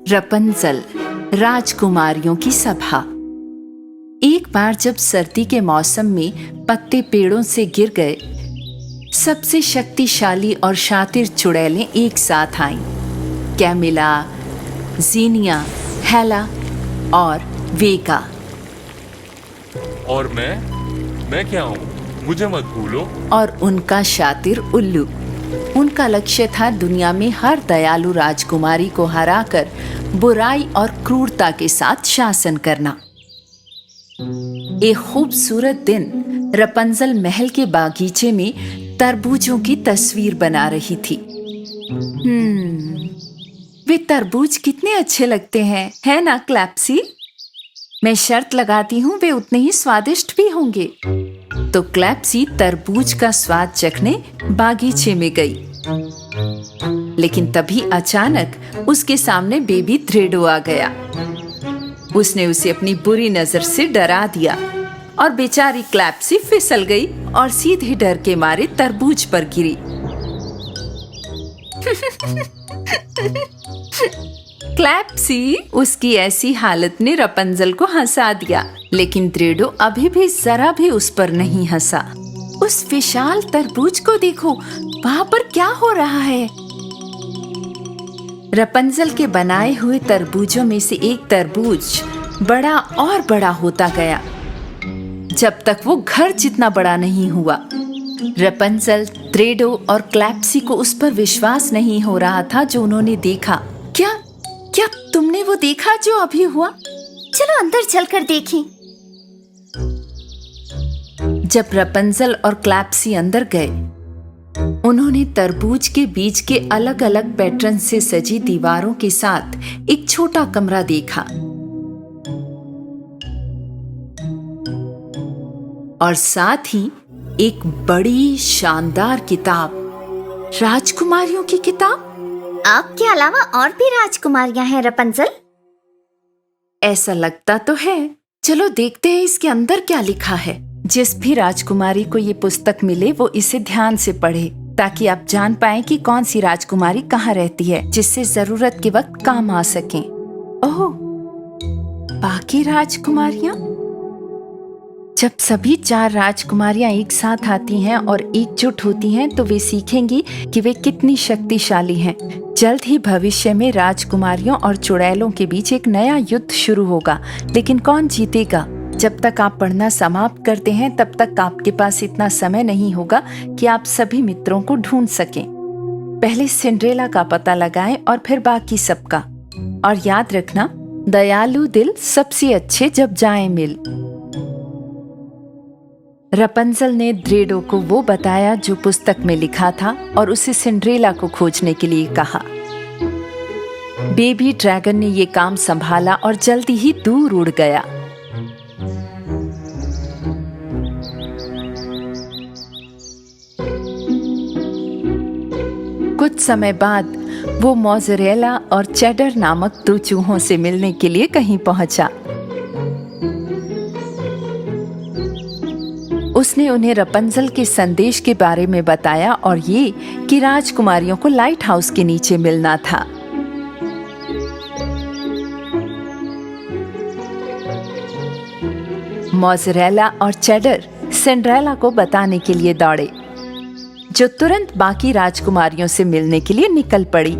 रपंजल, राजकुमारियों की सभा। एक बार जब सर्दी के मौसम में पत्ते पेड़ों से गिर गए, सबसे शक्तिशाली और शातिर चुड़ैलें एक साथ आईं। कैमिला, जीनिया, हेला और वेगा। और मैं क्या हूँ, मुझे मत भूलो। और उनका शातिर उल्लू। उनका लक्ष्य था दुनिया में हर दयालु राजकुमारी को हराकर बुराई और क्रूरता के साथ शासन करना। एक खूबसूरत दिन रपंजल महल के बागीचे में तरबूजों की तस्वीर बना रही थी। वे तरबूज कितने अच्छे लगते हैं, है ना क्लैप्सी? मैं शर्त लगाती हूँ वे उतने ही स्वादिष्ट भी होंगे। तो क्लैप्सी तरबूज का स्वाद चखने बागीचे में गई। लेकिन तभी अचानक उसके सामने बेबी थ्रेडो आ गया। उसने उसे अपनी बुरी नजर से डरा दिया और बेचारी क्लैप्सी फिसल गई और सीधे डर के मारे तरबूज पर गिरी। क्लैप्सी, उसकी ऐसी हालत ने रपंजल को हंसा दिया, लेकिन थ्रेडो अभी भी जरा भी उस पर नहीं हंसा। उस विशाल तरबूज को देखो, वहां पर क्या हो रहा है? रपंजल के बनाए हुए तरबूजों में से एक तरबूज बड़ा और बड़ा होता गया, जब तक वो घर जितना बड़ा नहीं हुआ। रपंजल, थ्रेडो और क्लैप्सी को उस पर विश्वास नहीं हो रहा था जो उन्होंने देखा। क्या तुमने वो देखा जो अभी हुआ? चलो अंदर चलकर देखें। जब रपंजल और क्लैप्सी अंदर गए, उन्होंने तरबूज के बीज के अलग अलग पैटर्न से सजी दीवारों के साथ एक छोटा कमरा देखा और साथ ही एक बड़ी शानदार किताब, राजकुमारियों की किताब। आपके अलावा और भी राजकुमारियां हैं रपंजल? ऐसा लगता तो है। चलो देखते हैं इसके अंदर क्या लिखा है। जिस भी राजकुमारी को ये पुस्तक मिले वो इसे ध्यान से पढ़े, ताकि आप जान पाएं कि कौन सी राजकुमारी कहाँ रहती है, जिससे जरूरत के वक्त काम आ सकें। ओह, बाकी राजकुमारियां? जब सभी 4 राजकुमारियां एक साथ आती हैं और एकजुट होती हैं, तो वे सीखेंगी कि वे कितनी शक्तिशाली हैं। जल्द ही भविष्य में राजकुमारियों और चुड़ैलों के बीच एक नया युद्ध शुरू होगा, लेकिन कौन जीतेगा? जब तक आप पढ़ना समाप्त करते हैं, तब तक आपके पास इतना समय नहीं होगा कि आप सभी मित्रों को ढूंढ सकें। पहले सिंड्रेला का पता लगाएं और फिर बाकी सबका। और याद रखना, दयालु दिल सबसे अच्छे जब जाएं मिल। रपंजल ने थ्रेडो को वो बताया जो पुस्तक में लिखा था और उसे सिंड्रेला को खोजने के लिए कहा। बेबी ड्रैगन ने ये काम संभाला और जल्दी ही दूर उड़ गया। कुछ समय बाद वो मोज़रेला और चेडर नामक 2 चूहों से मिलने के लिए कहीं पहुंचा। उसने उन्हें रपंजल के संदेश के बारे में बताया और ये कि राजकुमारियों को लाइट हाउस के नीचे मिलना था। मोज़रेला और चेडर सिंड्रेला को बताने के लिए दौड़े, जो तुरंत बाकी राजकुमारियों से मिलने के लिए निकल पड़ी।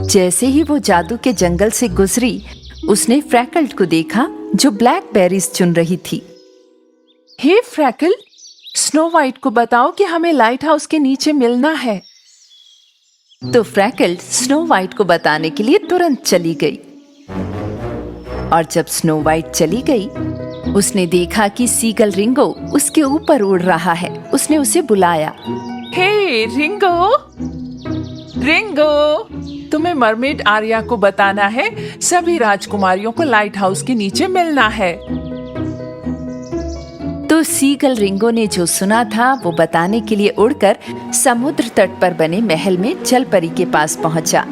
जैसे ही वो जादू के जंगल से गुजरी, उसने फ्रैकल्ड को देखा जो ब्लैकबेरीज चुन रही थी। हे फ्रैकल, स्नो वाइट को बताओ कि हमें लाइट हाउस के नीचे मिलना है। तो फ्रैकल स्नो वाइट को बताने के लिए तुरंत चली गई। और जब स्नो वाइट चली गई, उसने देखा कि सीगल रिंगो उसके ऊपर उड़ रहा है। उसने उसे बुलाया। हे रिंगो, रिंगो, तुम्हें मरमेड आर्या को बताना है सभी राजकुमारियों को लाइट हाउस के नीचे मिलना है। तो सीगल रिंगो ने जो सुना था वो बताने के लिए उड़कर समुद्र तट पर बने महल में जलपरी के पास पहुंचा।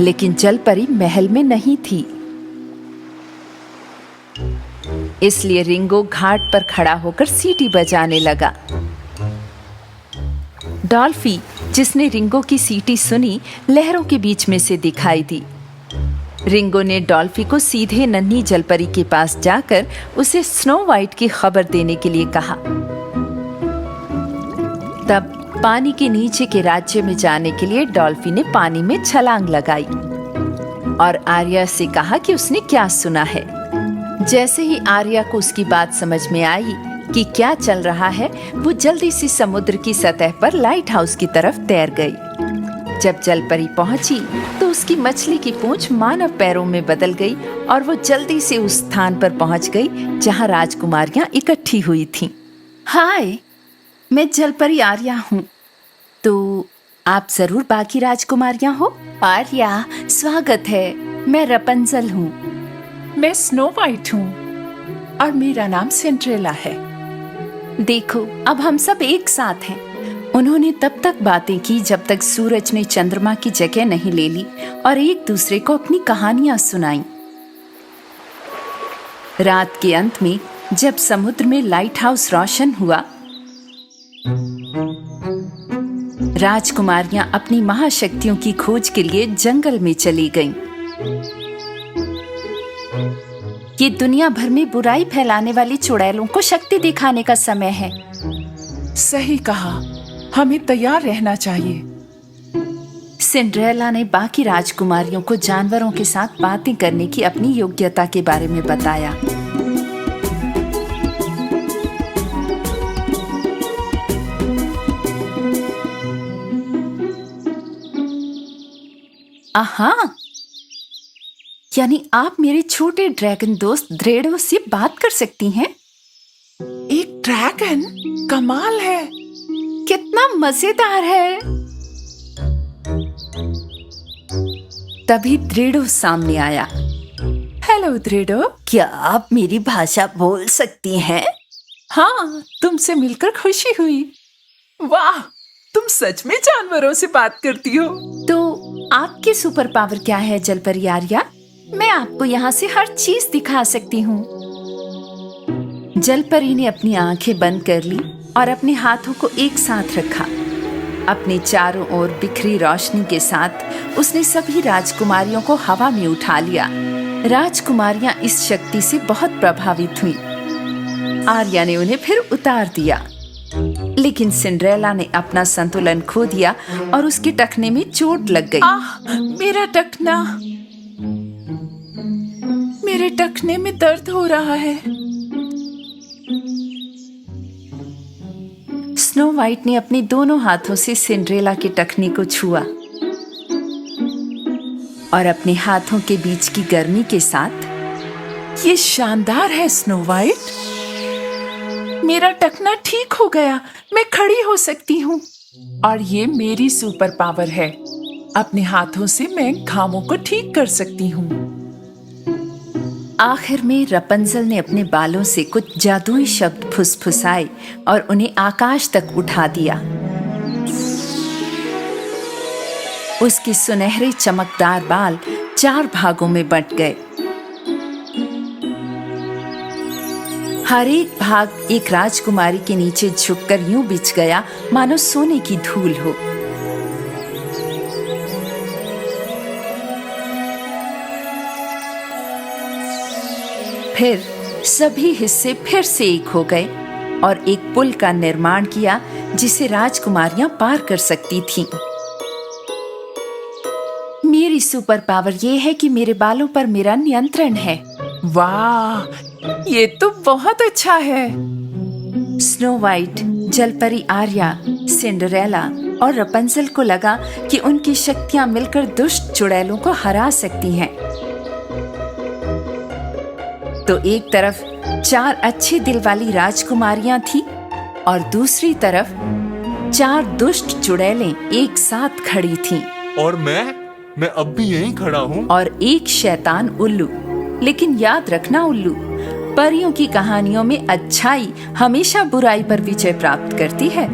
लेकिन जलपरी महल में नहीं थी। इसलिए रिंगो घाट पर खड़ा होकर सीटी बजाने लगा। डॉल्फी, जिसने रिंगो की सीटी सुनी लहरों के बीच में से दिखाई दी। रिंगो ने डॉल्फी को सीधे नन्ही जलपरी के पास जाकर उसे स्नो वाइट की खबर देने के लिए कहा। तब पानी के नीचे के राज्य में जाने के लिए डॉल्फी ने पानी में छलांग लगाई और आर्या से कहा कि उसने क्या सुना है। जैसे ही आर्या को उसकी बात समझ में आई कि क्या चल रहा है, वो जल्दी से समुद्र की सतह पर लाइट हाउस की तरफ तैर गई। जब जलपरी पहुंची तो उसकी मछली की पूंछ मानव पैरों में बदल गई और वो जल्दी से उस स्थान पर पहुंच गई जहां राजकुमारियां इकट्ठी हुई थीं। हाय, मैं जलपरी आर्या हूँ। तो आप जरूर बाकी राजकुमारियां हो। आर्या, स्वागत है। मैं रपंजल हूँ। मैं स्नो वाइट हूँ और मेरा नाम सिंड्रेला है। देखो, अब हम सब एक साथ हैं। उन्होंने तब तक बातें की जब तक सूरज ने चंद्रमा की जगह नहीं ले ली और एक दूसरे को अपनी कहानियां सुनाई। रात के अंत में जब समुद्र में लाइट हाउस रोशन हुआ, राजकुमारियां अपनी महाशक्तियों की खोज के लिए जंगल में चली गईं। ये दुनिया भर में बुराई फैलाने वाली चुड़ैलों को शक्ति दिखाने का समय है। सही कहा, हमें तैयार रहना चाहिए। सिंड्रेला ने बाकी राजकुमारियों को जानवरों के साथ बातें करने की अपनी योग्यता के बारे में बताया। आहा, यानी आप मेरे छोटे ड्रैगन दोस्त ड्रेडो से बात कर सकती हैं? एक ड्रैगन? कमाल है। कितना मजेदार है। तभी ड्रेडो सामने आया। हेलो ड्रेडो, क्या आप मेरी भाषा बोल सकती हैं? हाँ, तुमसे मिलकर खुशी हुई। वाह, तुम सच में जानवरों से बात करती हो। तो आपकी सुपर पावर क्या है जलपरी आर्या? मैं आपको यहाँ से हर चीज दिखा सकती हूँ। जलपरी ने अपनी आंखें बंद कर ली और अपने हाथों को एक साथ रखा। अपने चारों ओर बिखरी रोशनी के साथ उसने सभी राजकुमारियों को हवा में उठा लिया। राजकुमारियां इस शक्ति से बहुत प्रभावित हुईं। आर्या ने उन्हें फिर उतार दिया, लेकिन सिंड्रेला ने अपना संतुलन खो दिया और उसके टखने में चोट लग गई। मेरा टखना, मेरे टखने में दर्द हो रहा है। स्नो वाइट ने अपने दोनों हाथों से सिंड्रेला के टखने को छुआ और अपने हाथों के बीच की गर्मी के साथ, ये शानदार है स्नो वाइट। मेरा टखना ठीक हो गया, मैं खड़ी हो सकती हूँ। और ये मेरी सुपर पावर है। अपने हाथों से मैं घावों को ठीक कर सकती हूँ। आखिर में रपंजल ने अपने बालों से कुछ जादुई शब्द फुसफुसाए और उन्हें आकाश तक उठा दिया। उसके सुनहरे चमकदार बाल 4 भागों में बंट गए। हर एक भाग एक राजकुमारी के नीचे झुककर यूं बिछ गया मानो सोने की धूल हो। फिर सभी हिस्से फिर से एक हो गए और एक पुल का निर्माण किया जिसे राजकुमारियां पार कर सकती थीं। मेरी सुपर पावर ये है कि मेरे बालों पर मेरा नियंत्रण है। वाह, ये तो बहुत अच्छा है। स्नो वाइट, जलपरी आर्या, सिंड्रेला और रपंजल को लगा कि उनकी शक्तियां मिलकर दुष्ट चुड़ैलों को हरा सकती हैं। तो एक तरफ 4 अच्छे दिल वाली राजकुमारियां थी और दूसरी तरफ 4 दुष्ट चुड़ैलें एक साथ खड़ी थीं। और मैं अब भी यहीं खड़ा हूँ। और एक शैतान उल्लू। लेकिन याद रखना उल्लू, परियों की कहानियों में अच्छाई हमेशा बुराई पर विजय प्राप्त करती है।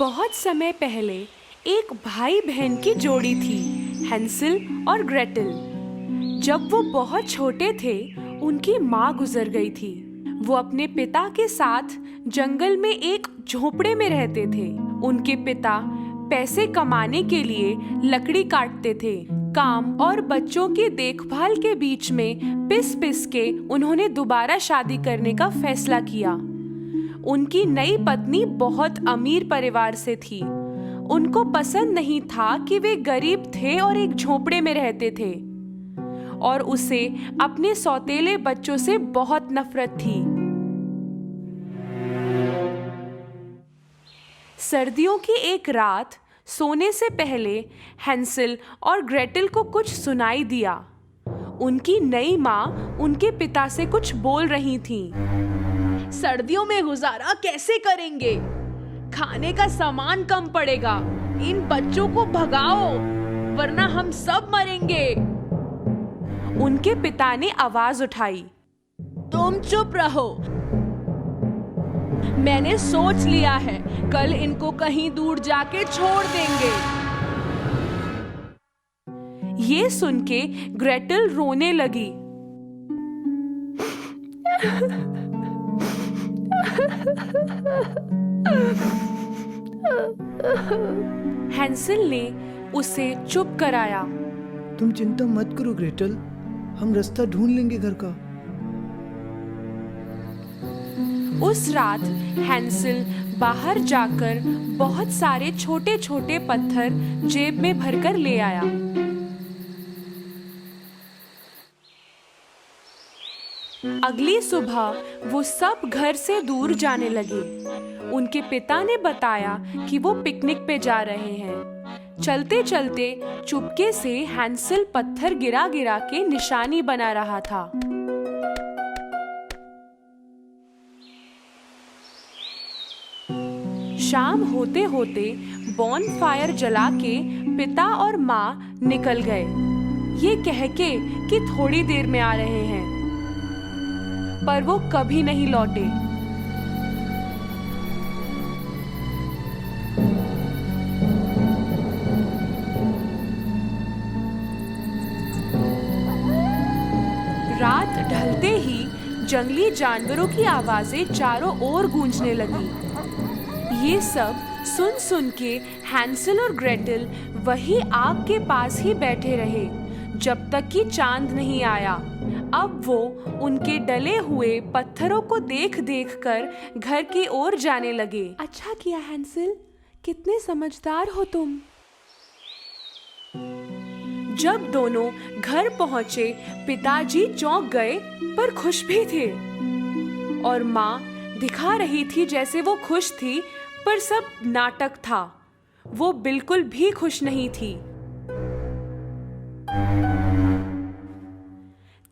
बहुत समय पहले एक भाई बहन की जोड़ी थी, हैंसल और ग्रेटल। जब वो बहुत छोटे थे, उनकी माँ गुजर गई थी। वो अपने पिता के साथ जंगल में एक झोपड़े में रहते थे। उनके पिता पैसे कमाने के लिए लकड़ी काटते थे। काम और बच्चों की देखभाल के बीच में पिस पिस के उन्होंने दोबारा शादी करने का फैसला किया। उनकी नई पत्नी बहुत अमीर परिवार से थी। उनको पसंद नहीं था कि वे गरीब थे और एक झोपड़े में रहते थे, और उसे अपने सौतेले बच्चों से बहुत नफरत थी। सर्दियों की एक रात सोने से पहले हैंसल और ग्रेटल को कुछ सुनाई दिया। उनकी नई माँ उनके पिता से कुछ बोल रही थी। सर्दियों में गुजारा कैसे करेंगे? खाने का सामान कम पड़ेगा। इन बच्चों को भगाओ, वरना हम सब मरेंगे। उनके पिता ने आवाज उठाई, तुम चुप रहो। मैंने सोच लिया है, कल इनको कहीं दूर जाके छोड़ देंगे। ये सुन के ग्रेटल रोने लगी। हैंसल ने उसे चुप कराया। तुम चिंता मत करो ग्रेटल, हम रास्ता ढूंढ लेंगे घर का। उस रात हैंसल बाहर जाकर बहुत सारे छोटे छोटे पत्थर जेब में भरकर ले आया। अगली सुबह वो सब घर से दूर जाने लगे। उनके पिता ने बताया कि वो पिकनिक पे जा रहे हैं। चलते चलते चुपके से हैंसल पत्थर गिरा गिरा के निशानी बना रहा था। शाम होते होते बॉन फायर जला के पिता और माँ निकल गए, ये कह के कि थोड़ी देर में आ रहे हैं, पर वो कभी नहीं लौटे। रात ढलते ही जंगली जानवरों की आवाजें चारों ओर गूंजने लगी। ये सब सुन सुन के हैंसल और ग्रेटल वही आग के पास ही बैठे रहे जब तक कि चांद नहीं आया। अब वो उनके डले हुए पत्थरों को देख देख कर घर की ओर जाने लगे। अच्छा किया हैंसल, कितने समझदार हो तुम। जब दोनों घर पहुंचे, पिताजी चौंक गए पर खुश भी थे, और माँ दिखा रही थी जैसे वो खुश थी, पर सब नाटक था। वो बिल्कुल भी खुश नहीं थी।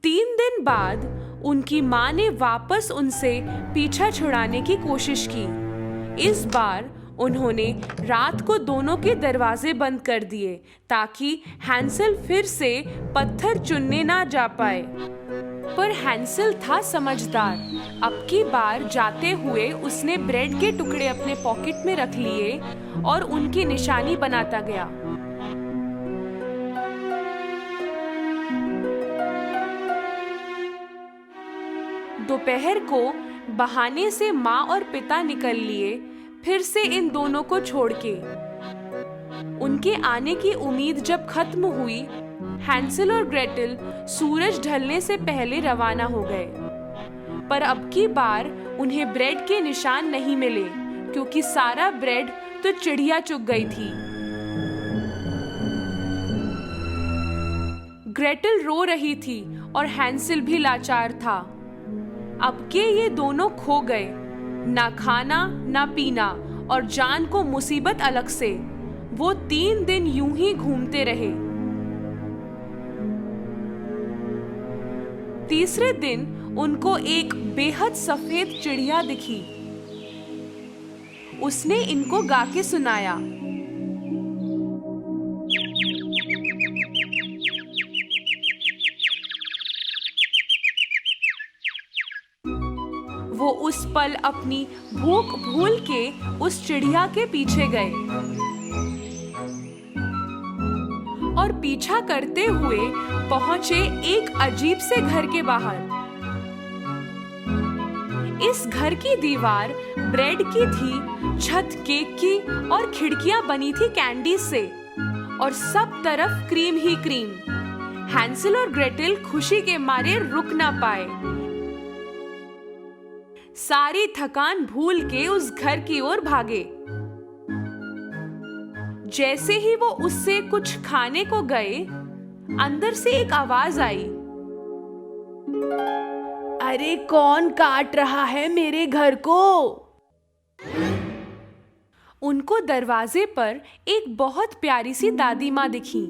3 दिन बाद उनकी माँ ने वापस उनसे पीछा छुड़ाने की कोशिश की। इस बार उन्होंने रात को दोनों के दरवाजे बंद कर दिए ताकि हैंसल फिर से पत्थर चुनने ना जा पाए। पर हैंसल था समझदार। अब की बार जाते हुए उसने ब्रेड के टुकड़े अपने पॉकेट में रख लिए और उनकी निशानी बनाता गया। दोपहर को बहाने से माँ और पिता निकल लिए, फिर से इन दोनों को छोड़ के। उनके आने की उम्मीद जब खत्म हुई, हैंसल और ग्रेटल सूरज ढलने से पहले रवाना हो गए। पर अब की बार उन्हें ब्रेड के निशान नहीं मिले, क्योंकि सारा ब्रेड तो चिड़िया चुग गई थी। ग्रेटल रो रही थी और हैंसल भी लाचार था। अब के ये दोनों खो गए, ना खाना ना पीना, और जान को मुसीबत अलग से। वो 3 दिन यूं ही घूमते रहे। तीसरे दिन उनको एक बेहद सफेद चिड़िया दिखी। उसने इनको गा के सुनाया। वो उस पल अपनी भूख भूल के उस चिड़िया के पीछे गए और पीछा करते हुए पहुंचे एक अजीब से घर के बाहर। इस घर की दीवार ब्रेड की थी, छत केक की और खिड़कियां बनी थी कैंडी से और सब तरफ क्रीम ही क्रीम। हैंसल और ग्रेटेल खुशी के मारे रुक ना पाए। सारी थकान भूल के उस घर की ओर भागे। जैसे ही वो उससे कुछ खाने को गए, अंदर से एक आवाज आई, अरे कौन काट रहा है मेरे घर को? उनको दरवाजे पर एक बहुत प्यारी सी दादी माँ दिखी।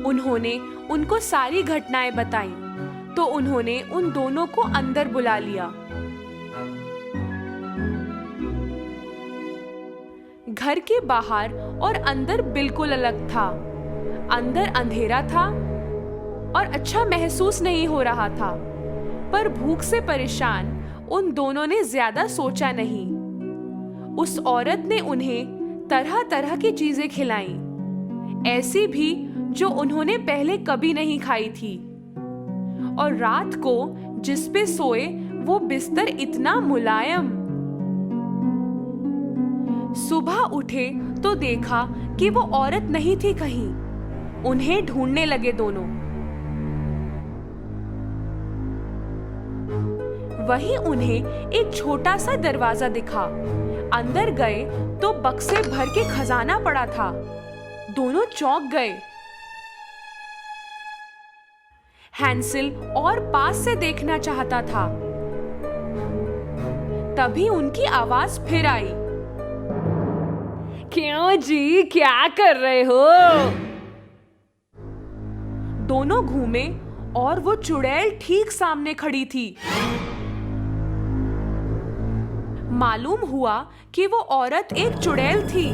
उन्होंने उनको सारी घटनाएं बताई तो उन्होंने उन दोनों को अंदर बुला लिया। घर के बाहर और अंदर बिल्कुल अलग था। अंदर अंधेरा था और अच्छा महसूस नहीं हो रहा था, पर भूख से परेशान उन दोनों ने ज्यादा सोचा नहीं। उस औरत ने उन्हें तरह तरह की चीजें खिलाईं, ऐसी भी जो उन्होंने पहले कभी नहीं खाई थी। और रात को जिस पे सोए वो बिस्तर इतना मुलायम। सुबह उठे तो देखा कि वो औरत नहीं थी कहीं। उन्हें ढूंढने लगे दोनों। वहीं उन्हें एक छोटा सा दरवाजा दिखा। अंदर गए तो बक्से भर के खजाना पड़ा था। दोनों चौंक गए। हैंसल और पास से देखना चाहता था। तभी उनकी आवाज फिर आई, क्यों जी, क्या कर रहे हो? दोनों घूमे और वो चुड़ैल ठीक सामने खड़ी थी। मालूम हुआ कि वो औरत एक चुड़ैल थी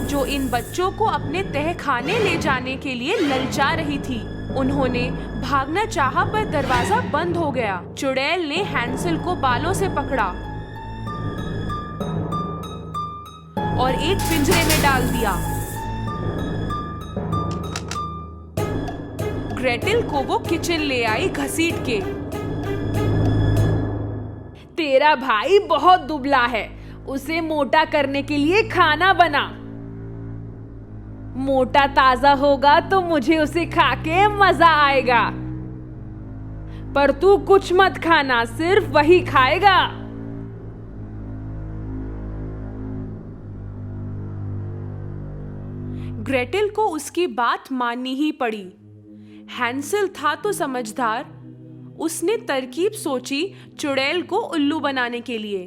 जो इन बच्चों को अपने तहखाने ले जाने के लिए ललचा रही थी। उन्होंने भागना चाहा पर दरवाजा बंद हो गया। चुड़ैल ने हैंसल को बालों से पकड़ा और एक पिंजरे में डाल दिया। ग्रेटेल को वो किचन ले आई घसीट के। तेरा भाई बहुत दुबला है, उसे मोटा करने के लिए खाना बना। मोटा ताजा होगा तो मुझे उसे खा के मजा आएगा, पर तू कुछ मत खाना, सिर्फ वही खाएगा। ग्रेटेल को उसकी बात माननी ही पड़ी। हैंसल था तो समझदार। उसने तरकीब सोची चुड़ैल को उल्लू बनाने के लिए।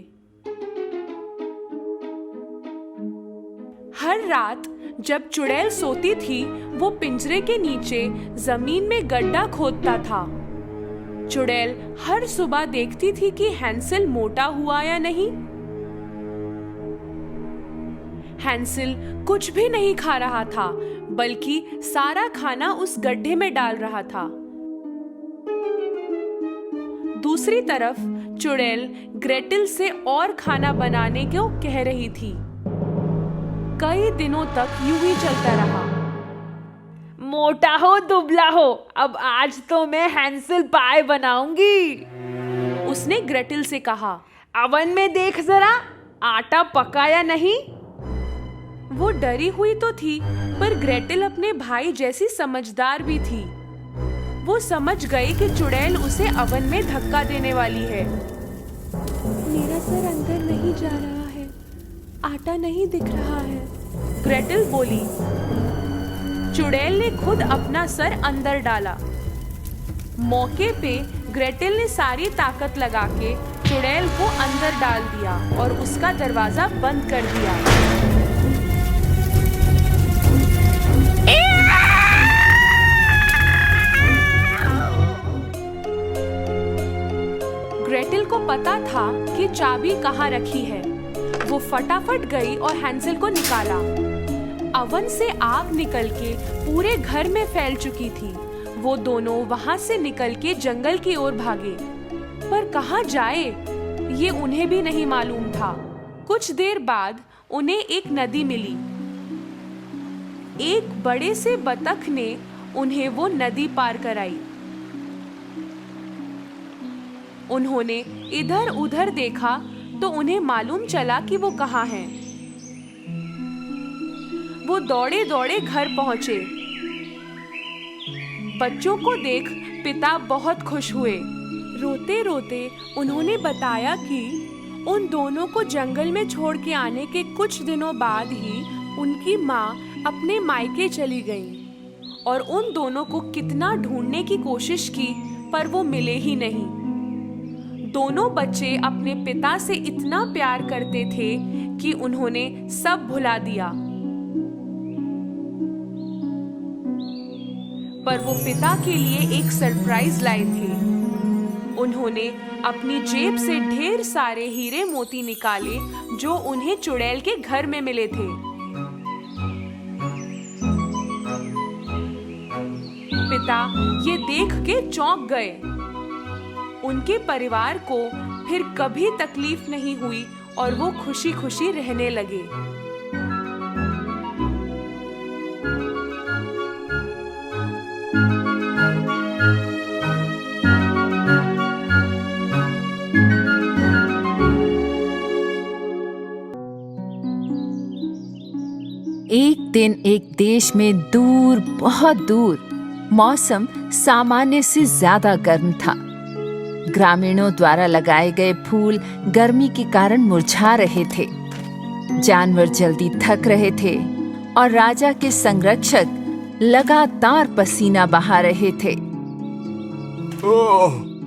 हर रात जब चुड़ैल सोती थी, वो पिंजरे के नीचे जमीन में गड्ढा खोदता था। चुड़ैल हर सुबह देखती थी कि हैंसल मोटा हुआ या नहीं। हैंसल कुछ भी नहीं खा रहा था, बल्कि सारा खाना उस गड्ढे में डाल रहा था। दूसरी तरफ चुड़ैल ग्रेटेल से और खाना बनाने को कह रही थी। कई दिनों तक यूं ही चलता रहा। मोटा हो दुबला हो, अब आज तो मैं हैंसल पाए बनाऊंगी, उसने ग्रेटेल से कहा। अवन में देख जरा, आटा पका या नहीं। वो डरी हुई तो थी, पर ग्रेटेल अपने भाई जैसी समझदार भी थी। वो समझ गई कि चुड़ैल उसे अवन में धक्का देने वाली है। मेरा सर अंदर नहीं जा रहा है, आटा नहीं दिख रहा है, ग्रेटेल बोली। चुड़ैल ने खुद अपना सर अंदर डाला। मौके पे ग्रेटेल ने सारी ताकत लगा के चुड़ैल को अंदर डाल दिया और उसका दरवाजा बंद कर दिया। ग्रेटेल को पता था कि चाबी कहाँ रखी है। वो फटाफट गई और हैंसल को निकाला। अवन से आग निकल के पूरे घर में फैल चुकी थी। वो दोनों वहां से निकल के जंगल की ओर भागे, पर पर कहाँ जाए ये उन्हें भी नहीं मालूम था। कुछ देर बाद उन्हें एक नदी मिली। एक बड़े से बतख ने उन्हें वो नदी पार कराई। उन्होंने इधर उधर देखा तो उन्हें मालूम चला कि वो कहाँ हैं। वो दौड़े दौड़े घर पहुंचे। बच्चों को देख पिता बहुत खुश हुए। रोते रोते उन्होंने बताया कि उन दोनों को जंगल में छोड़ के आने के कुछ दिनों बाद ही उनकी माँ अपने मायके चली गईं और उन दोनों को कितना ढूंढने की कोशिश की पर वो मिले ही नहीं। दोनों बच्चे अपने पिता से इतना प्यार करते थे कि उन्होंने सब भुला दिया। पर वो पिता के लिए एक सरप्राइज लाए थे। उन्होंने अपनी जेब से ढेर सारे हीरे मोती निकाले जो उन्हें चुड़ैल के घर में मिले थे। पिता ये देख के चौंक गए। उनके परिवार को फिर कभी तकलीफ नहीं हुई और वो खुशी खुशी रहने लगे। एक दिन एक देश में दूर, बहुत दूर, मौसम सामान्य से ज्यादा गर्म था। ग्रामीणों द्वारा लगाए गए फूल गर्मी के कारण मुरझा रहे थे। जानवर जल्दी थक रहे थे और राजा के संरक्षक लगातार पसीना बहा रहे थे।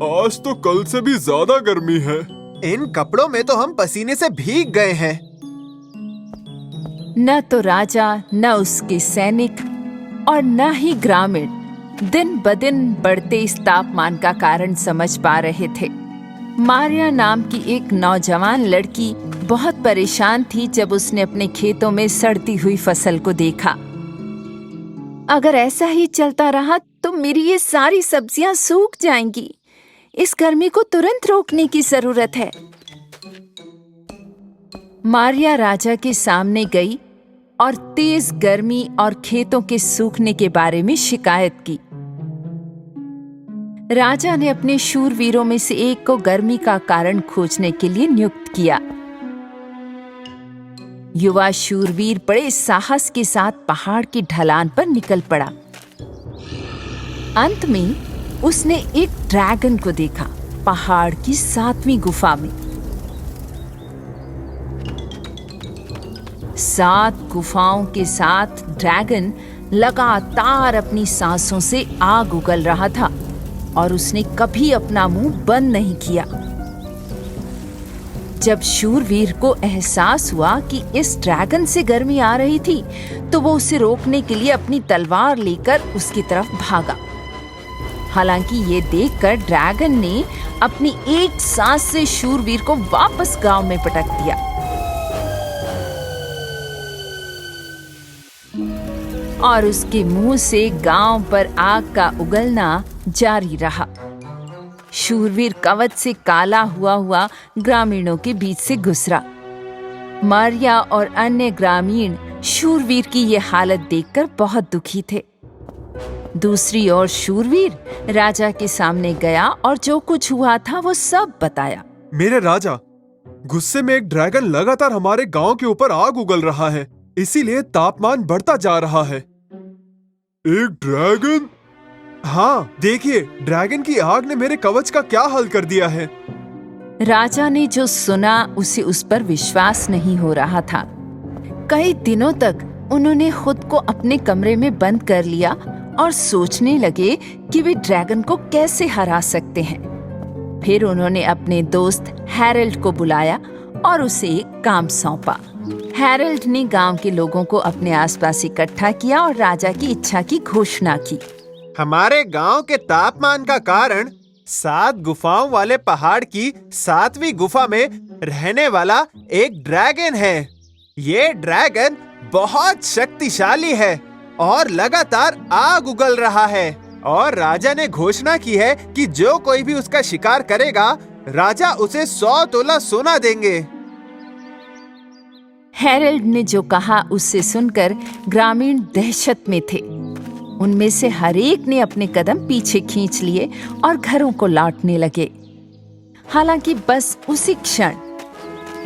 आज तो कल से भी ज्यादा गर्मी है। इन कपड़ों में तो हम पसीने से भीग गए हैं। न तो राजा, न उसके सैनिक और न ही ग्रामीण दिन बदिन बढ़ते इस तापमान का कारण समझ पा रहे थे। मारिया नाम की एक नौजवान लड़की बहुत परेशान थी जब उसने अपने खेतों में सड़ती हुई फसल को देखा। अगर ऐसा ही चलता रहा तो मेरी ये सारी सब्जियां सूख जाएंगी। इस गर्मी को तुरंत रोकने की जरूरत है। मारिया राजा के सामने गई और तेज गर्मी और खेतों के सूखने के बारे में शिकायत की। राजा ने अपने शूरवीरों में से एक को गर्मी का कारण खोजने के लिए नियुक्त किया। युवा शूरवीर बड़े साहस के साथ पहाड़ की ढलान पर निकल पड़ा। अंत में उसने एक ड्रैगन को देखा, पहाड़ की 7वीं गुफा में। 7 गुफाओं के साथ ड्रैगन लगातार अपनी सांसों से आग उगल रहा था और उसने कभी अपना मुंह बंद नहीं किया। जब शूरवीर को एहसास हुआ कि इस ड्रैगन से गर्मी आ रही थी तो वो उसे रोकने के लिए अपनी तलवार लेकर उसकी तरफ भागा। हालांकि ये देखकर ड्रैगन ने अपनी एक सांस से शूरवीर को वापस गांव में पटक दिया। और उसके मुंह से गांव पर आग का उगलना जारी रहा। शूरवीर कवच से काला हुआ ग्रामीणों के बीच से गुजरा। मारिया और अन्य ग्रामीण शूरवीर की ये हालत देखकर बहुत दुखी थे। दूसरी ओर शूरवीर राजा के सामने गया और जो कुछ हुआ था वो सब बताया। मेरे राजा, गुस्से में एक ड्रैगन लगातार हमारे गांव के ऊपर आग उगल रहा है, इसीलिए तापमान बढ़ता जा रहा है। एक ड्रैगन? हाँ, देखिए, ड्रैगन की आग ने मेरे कवच का क्या हाल कर दिया है। राजा ने जो सुना उसे उस पर विश्वास नहीं हो रहा था। कई दिनों तक उन्होंने खुद को अपने कमरे में बंद कर लिया और सोचने लगे कि वे ड्रैगन को कैसे हरा सकते हैं। फिर उन्होंने अपने दोस्त हैरल्ड को बुलाया और उसे एक काम सौंपा। हैरल्ड ने गांव के लोगों को अपने आसपास इकट्ठा किया और राजा की इच्छा की घोषणा की। हमारे गांव के तापमान का कारण 7 गुफाओं वाले पहाड़ की 7वीं गुफा में रहने वाला एक ड्रैगन है। ये ड्रैगन बहुत शक्तिशाली है और लगातार आग उगल रहा है, और राजा ने घोषणा की है कि जो कोई भी उसका शिकार करेगा राजा उसे 100 तोला सोना देंगे। हैरल्ड ने जो कहा उससे सुनकर ग्रामीण दहशत में थे। उनमें से हर एक ने अपने कदम पीछे खींच लिए और घरों को लौटने लगे। हालांकि बस उसी क्षण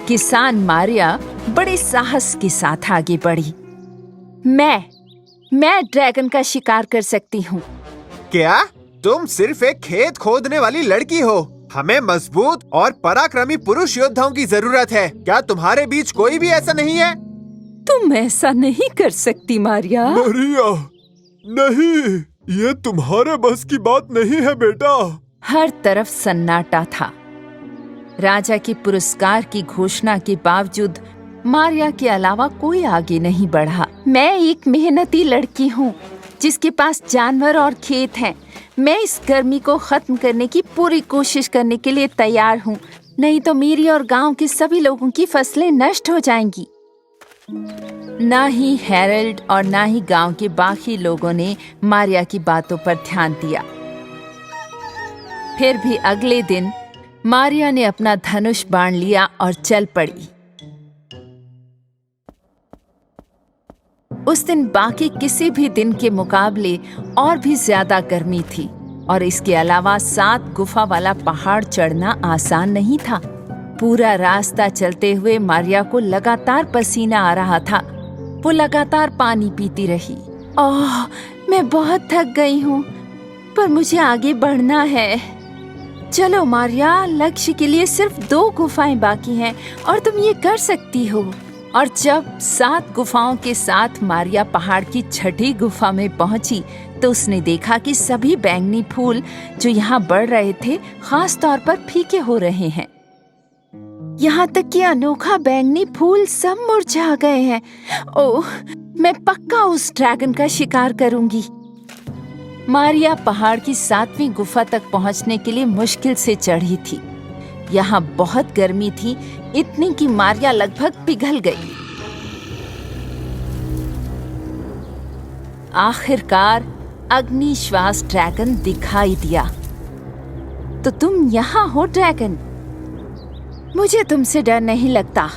किसान मारिया बड़े साहस के साथ आगे बढ़ी। मैं ड्रैगन का शिकार कर सकती हूँ। क्या तुम सिर्फ एक खेत खोदने वाली लड़की हो? हमें मजबूत और पराक्रमी पुरुष योद्धाओं की जरूरत है। क्या तुम्हारे बीच कोई भी ऐसा नहीं है? तुम ऐसा नहीं कर सकती मारिया। मारिया, नहीं, ये तुम्हारे बस की बात नहीं है बेटा। हर तरफ सन्नाटा था। राजा के पुरस्कार की घोषणा के बावजूद मारिया के अलावा कोई आगे नहीं बढ़ा। मैं एक मेहनती लड़की हूँ जिसके पास जानवर और खेत हैं। मैं इस गर्मी को खत्म करने की पूरी कोशिश करने के लिए तैयार हूँ, नहीं तो मेरी और गांव के सभी लोगों की फसलें नष्ट हो जाएंगी। ना ही हैरल्ड और ना ही गांव के बाकी लोगों ने मारिया की बातों पर ध्यान दिया। फिर भी अगले दिन मारिया ने अपना धनुष बाण लिया और चल पड़ी। उस दिन बाकी किसी भी दिन के मुकाबले और भी ज्यादा गर्मी थी और इसके अलावा 7 गुफा वाला पहाड़ चढ़ना आसान नहीं था। पूरा रास्ता चलते हुए मारिया को लगातार पसीना आ रहा था। वो लगातार पानी पीती रही। ओह, मैं बहुत थक गई हूँ, पर मुझे आगे बढ़ना है। चलो मारिया, लक्ष्य के लिए सिर्फ 2 गुफाएं बाकी हैं और तुम ये कर सकती हो। और जब 7 गुफाओं के साथ मारिया पहाड़ की 6ठी गुफा में पहुंची तो उसने देखा कि सभी बैंगनी फूल जो यहाँ बढ़ रहे थे खास तौर पर फीके हो रहे हैं। यहाँ तक कि अनोखा बैंगनी फूल सब मुरझा गए हैं। ओह, मैं पक्का उस ड्रैगन का शिकार करूंगी। मारिया पहाड़ की 7वीं गुफा तक पहुंचने के लिए मुश्किल से चढ़ी थी। यहाँ बहुत गर्मी थी, इतनी कि मारिया लगभग पिघल गई। आखिरकार अग्निश्वास ड्रैगन दिखाई दिया। तो तुम यहाँ हो ड्रैगन? मुझे तुमसे डर नहीं लगता।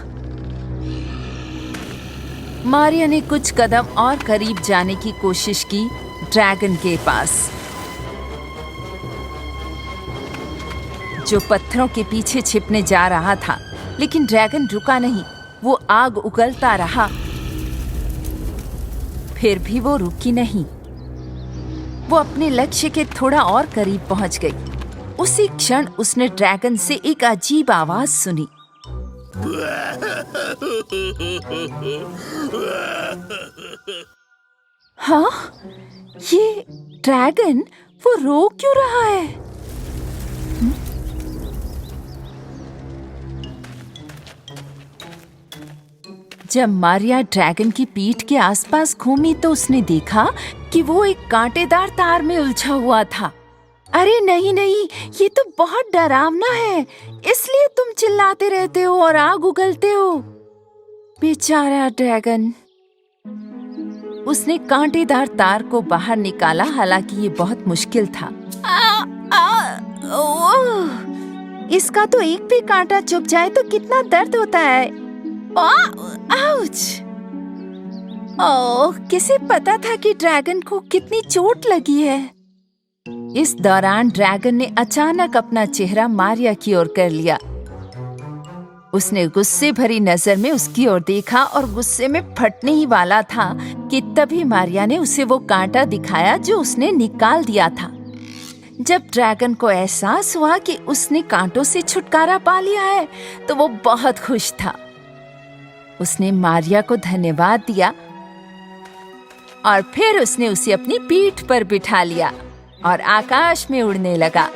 मारिया ने कुछ कदम और करीब जाने की कोशिश की ड्रैगन के पास, जो पत्थरों के पीछे छिपने जा रहा था। लेकिन ड्रैगन रुका नहीं, वो आग उगलता रहा। फिर भी वो रुकी नहीं। वो अपने लक्ष्य के थोड़ा और करीब पहुंच गई। उसी क्षण उसने ड्रैगन से एक अजीब आवाज सुनी। हाँ, ये ड्रैगन, वो रो क्यों रहा है? जब मारिया ड्रैगन की पीठ के आसपास घूमी तो उसने देखा कि वो एक कांटेदार तार में उलझा हुआ था। अरे नहीं नहीं, ये तो बहुत डरावना है, इसलिए तुम चिल्लाते रहते हो और आग उगलते हो। बेचारा ड्रैगन। उसने कांटेदार तार को बाहर निकाला, हालांकि ये बहुत मुश्किल था। इसका तो एक भी कांटा चुभ जाए तो कितना दर्द होता है। आउच! ओह, किसे पता था कि ड्रैगन को कितनी चोट लगी है। इस दौरान ड्रैगन ने अचानक अपना चेहरा मारिया की ओर कर लिया। उसने गुस्से भरी नजर में उसकी ओर देखा और गुस्से में फटने ही वाला था कि तभी मारिया ने उसे वो कांटा दिखाया जो उसने निकाल दिया था। जब ड्रैगन को एहसास हुआ कि उसने कांटों से छुटकारा पा लिया है तो वो बहुत खुश था। उसने मारिया को धन्यवाद दिया और फिर उसने उसे अपनी पीठ पर बिठा लिया और आकाश में उड़ने लगा।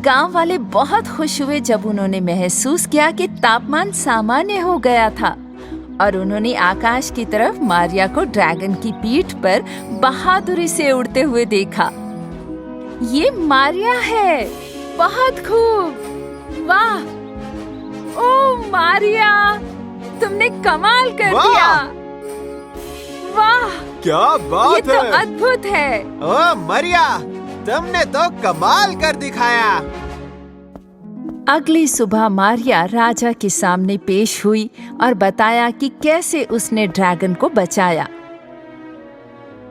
गांव वाले बहुत खुश हुए जब उन्होंने महसूस किया कि तापमान सामान्य हो गया था और उन्होंने आकाश की तरफ मारिया को ड्रैगन की पीठ पर बहादुरी से उड़ते हुए देखा। ये मारिया है, बहुत खूब, वाह! ओह मारिया, तुमने कमाल कर दिया। वाह, क्या बात ये तो अद्भुत है। ओह मारिया, तुमने तो कमाल कर दिखाया। अगली सुबह मारिया राजा के सामने पेश हुई और बताया कि कैसे उसने ड्रैगन को बचाया।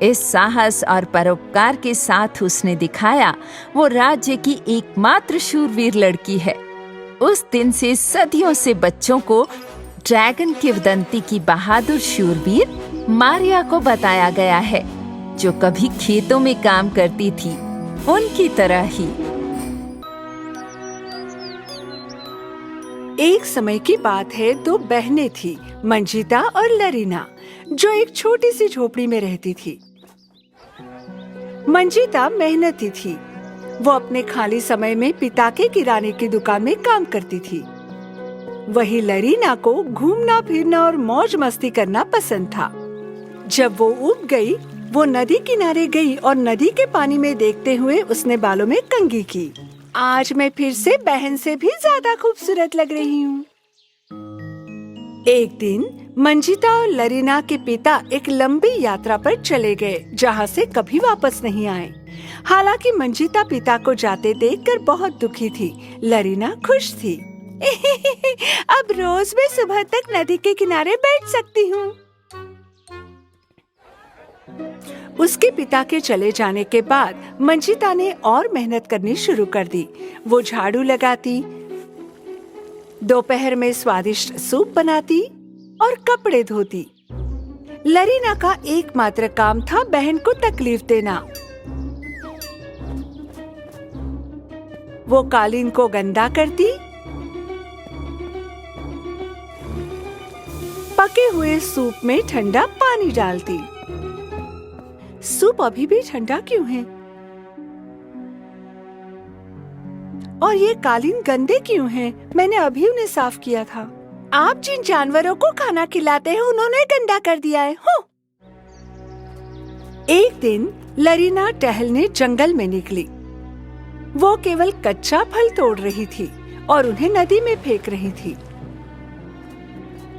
इस साहस और परोपकार के साथ उसने दिखाया वो राज्य की एकमात्र शूरवीर लड़की है। उस दिन से सदियों से बच्चों को ड्रैगन किंवदंती की बहादुर शूरवीर मारिया को बताया गया है, जो कभी खेतों में काम करती थी, उनकी तरह ही। एक समय की बात है, दो बहनें थी, मंजिता और लरीना, जो एक छोटी सी झोपड़ी में रहती थी। मंजिता मेहनती थी। वो अपने खाली समय में पिता के किराने की दुकान में काम करती थी। वही लरीना को घूमना फिरना और मौज मस्ती करना पसंद था। जब वो उब गई, वो नदी किनारे गई और नदी के पानी में देखते हुए उसने बालों में कंघी की। आज मैं फिर से बहन से भी ज्यादा खूबसूरत लग रही हूँ। एक दिन मंजिता और लरीना के पिता एक लंबी यात्रा पर चले गए, जहाँ से कभी वापस नहीं आए। हालांकि मंजिता पिता को जाते देखकर बहुत दुखी थी, लरीना खुश थी। अब रोज मैं सुबह तक नदी के किनारे बैठ सकती हूँ। उसके पिता के चले जाने के बाद मंजिता ने और मेहनत करनी शुरू कर दी। वो झाड़ू लगाती, दोपहर में स्वादिष्ट सूप बनाती और कपड़े धोती। लरीना का एकमात्र काम था बहन को तकलीफ देना। वो कालीन को गंदा करती, पके हुए सूप में ठंडा पानी डालती। सूप अभी भी ठंडा क्यों है? और ये कालीन गंदे क्यों हैं? मैंने अभी उन्हें साफ किया था। आप जिन जानवरों को खाना खिलाते हैं, उन्होंने गंदा कर दिया है। हो। एक दिन लरीना टहलने जंगल में निकली। वो केवल कच्चा फल तोड़ रही थी और उन्हें नदी में फेंक रही थी।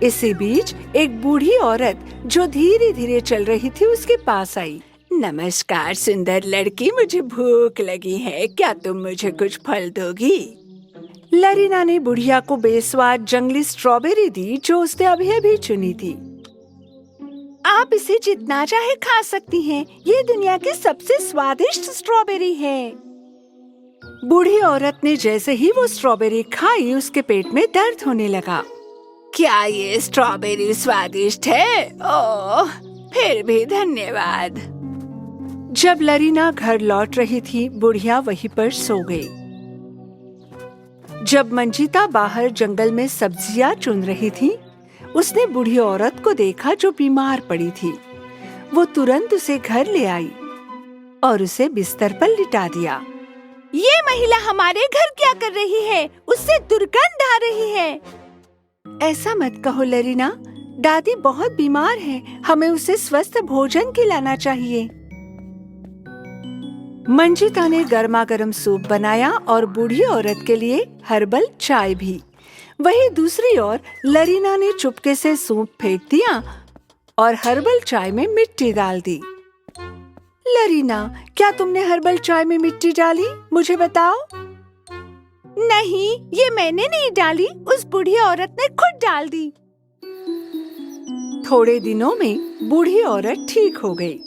इसी बीच एक बूढ़ी औरत जो धीरे धीरे चल रही थी उसके पास आई। नमस्कार सुंदर लड़की, मुझे भूख लगी है, क्या तुम मुझे कुछ फल दोगी? लरीना ने बुढ़िया को बेस्वाद जंगली स्ट्रॉबेरी दी, जो उसने अभी अभी चुनी थी। आप इसे जितना चाहे खा सकती हैं, ये दुनिया की सबसे स्वादिष्ट स्ट्रॉबेरी है। बूढ़ी औरत ने जैसे ही वो स्ट्रॉबेरी खाई, उसके पेट में दर्द होने लगा। क्या ये स्ट्रॉबेरी स्वादिष्ट है? ओह, फिर भी धन्यवाद। जब लरीना घर लौट रही थी, बुढ़िया वहीं पर सो गई। जब मंजिता बाहर जंगल में सब्जियां चुन रही थी, उसने बूढ़ी औरत को देखा जो बीमार पड़ी थी। वो तुरंत उसे घर ले आई और उसे बिस्तर पर लिटा दिया। ये महिला हमारे घर क्या कर रही है? उससे दुर्गंध आ रही है। ऐसा मत कहो लरीना, दादी बहुत बीमार है, हमें उसे स्वस्थ भोजन खिलाना चाहिए। मंजिता ने गर्मा गर्म सूप बनाया और बूढ़ी औरत के लिए हर्बल चाय भी। वहीं दूसरी ओर लरीना ने चुपके से सूप फेंक दिया और हर्बल चाय में मिट्टी डाल दी। लरीना, क्या तुमने हर्बल चाय में मिट्टी डाली? मुझे बताओ। नहीं, ये मैंने नहीं डाली, उस बूढ़ी औरत ने खुद डाल दी। थोड़े दिनों में बूढ़ी औरत ठीक हो गई।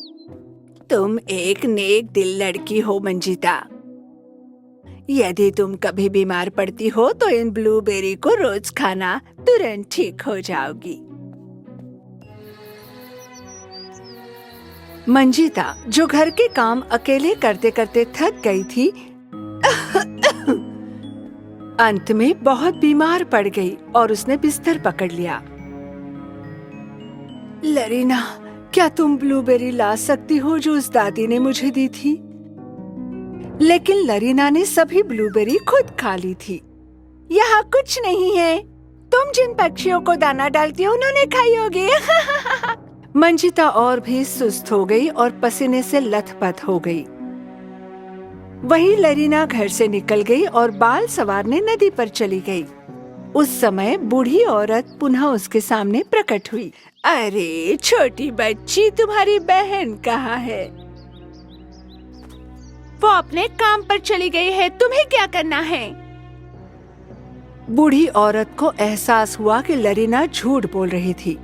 तुम एक नेक दिल लड़की हो मंजिता। यदि तुम कभी बीमार पड़ती हो तो इन ब्लूबेरी को रोज खाना, तुरंत ठीक हो जाओगी। मंजिता, जो घर के काम अकेले करते करते थक गई थी, अंत में बहुत बीमार पड़ गई और उसने बिस्तर पकड़ लिया। लरीना, क्या तुम ब्लूबेरी ला सकती हो जो उस दादी ने मुझे दी थी? लेकिन लरीना ने सभी ब्लूबेरी खुद खा ली थी। यहाँ कुछ नहीं है, तुम जिन पक्षियों को दाना डालती हो उन्होंने खाई होगी। मंजिता और भी सुस्त हो गई और पसीने से लथपथ हो गई। वहीं लरीना घर से निकल गई और बाल सवारने नदी पर चली गई। उस समय बूढ़ी औरत पुनः उसके सामने प्रकट हुई। अरे छोटी बच्ची, तुम्हारी बहन कहाँ है? वो अपने काम पर चली गई है, तुम्हें क्या करना है? बूढ़ी औरत को एहसास हुआ कि लरीना झूठ बोल रही थी।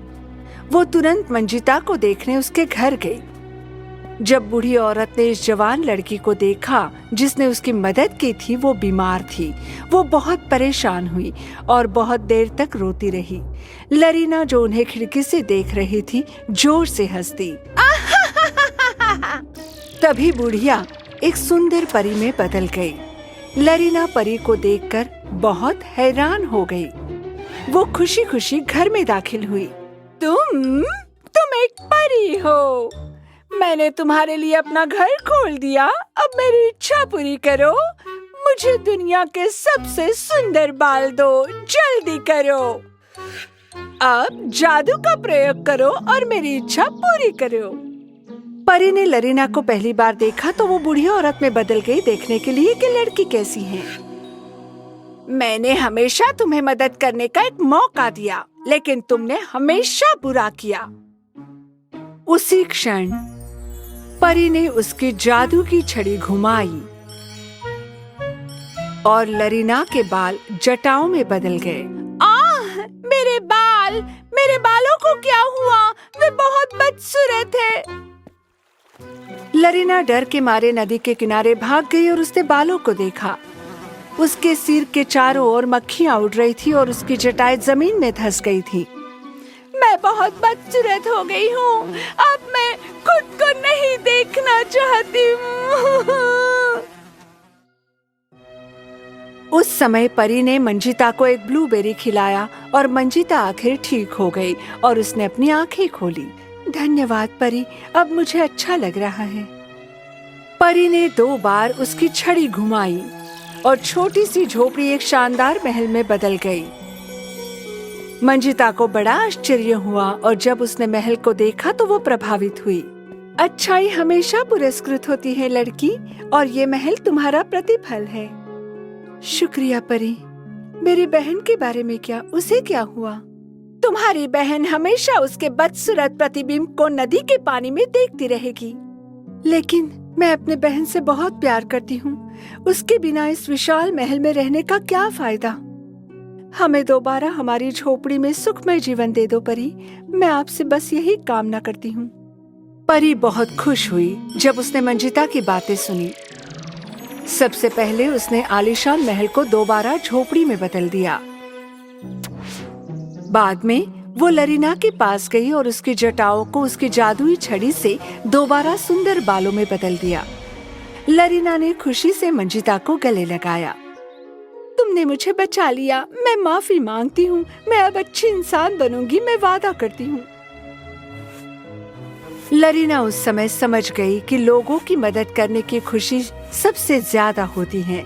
वो तुरंत मंजिता को देखने उसके घर गई। जब बूढ़ी औरत ने इस जवान लड़की को देखा जिसने उसकी मदद की थी, वो बीमार थी। वो बहुत परेशान हुई और बहुत देर तक रोती रही। लरीना जो उन्हें खिड़की से देख रही थी, जोर से हंस दी। तभी बुढ़िया एक सुंदर परी में बदल गई। लरीना परी को देखकर बहुत हैरान हो गई। वो खुशी खुशी घर में दाखिल हुई। तुम एक परी हो। मैंने तुम्हारे लिए अपना घर खोल दिया। अब मेरी इच्छा पूरी करो। मुझे दुनिया के सबसे सुंदर बाल दो, जल्दी करो। अब जादू का प्रयोग करो और मेरी इच्छा पूरी करो। परी ने लरीना को पहली बार देखा तो वो बूढ़ी औरत में बदल गई, देखने के लिए कि लड़की कैसी है। मैंने हमेशा तुम्हें मदद करने का एक मौका दिया, लेकिन तुमने हमेशा बुरा किया। उसी क्षण परी ने उसकी जादू की छड़ी घुमाई और लरीना के बाल जटाओं में बदल गए। मेरे बालों को क्या हुआ? वे बहुत बदसूरत है। लरीना डर के मारे नदी के किनारे भाग गई और उसने बालों को देखा। उसके सिर के चारों ओर मक्खियां उड़ रही थी और उसकी जटाएं जमीन में धंस गई थी। मैं बहुत बदसूरत हो गई हूँ। अब मैं खुद को नहीं देखना चाहती हूँ। उस समय परी ने मंजिता को एक ब्लूबेरी खिलाया और मंजिता आखिर ठीक हो गई और उसने अपनी आंखें खोली। धन्यवाद परी, अब मुझे अच्छा लग रहा है। परी ने 2 बार उसकी छड़ी घुमाई और छोटी सी झोपड़ी एक शानदार महल में बदल गई। मंजिता को बड़ा आश्चर्य हुआ और जब उसने महल को देखा तो वो प्रभावित हुई। अच्छाई हमेशा पुरस्कृत होती है लड़की, और ये महल तुम्हारा प्रतिफल है। शुक्रिया परी। मेरी बहन के बारे में क्या? उसे क्या हुआ? तुम्हारी बहन हमेशा उसके बदसूरत प्रतिबिंब को नदी के पानी में देखती रहेगी। लेकिन मैं अपने बहन से बहुत प्यार करती हूँ। उसके बिना इस विशाल महल में रहने का क्या फायदा? हमें दोबारा हमारी झोपड़ी में सुखमय जीवन दे दो परी। मैं आपसे बस यही कामना करती हूँ। परी बहुत खुश हुई जब उसने मंजिता की बातें सुनी। सबसे पहले उसने आलीशान महल को दोबारा झोपड़ी में बदल दिया। बाद में वो लरीना के पास गई और उसकी जटाओं को उसकी जादुई छड़ी से दोबारा सुंदर बालों में बदल दिया। लरीना ने खुशी से मंजिता को गले लगाया। तुमने मुझे बचा लिया। मैं माफी मांगती हूँ। मैं अब अच्छी इंसान बनूंगी, मैं वादा करती हूँ। लरीना उस समय समझ गई कि लोगों की मदद करने की खुशी सबसे ज्यादा होती है,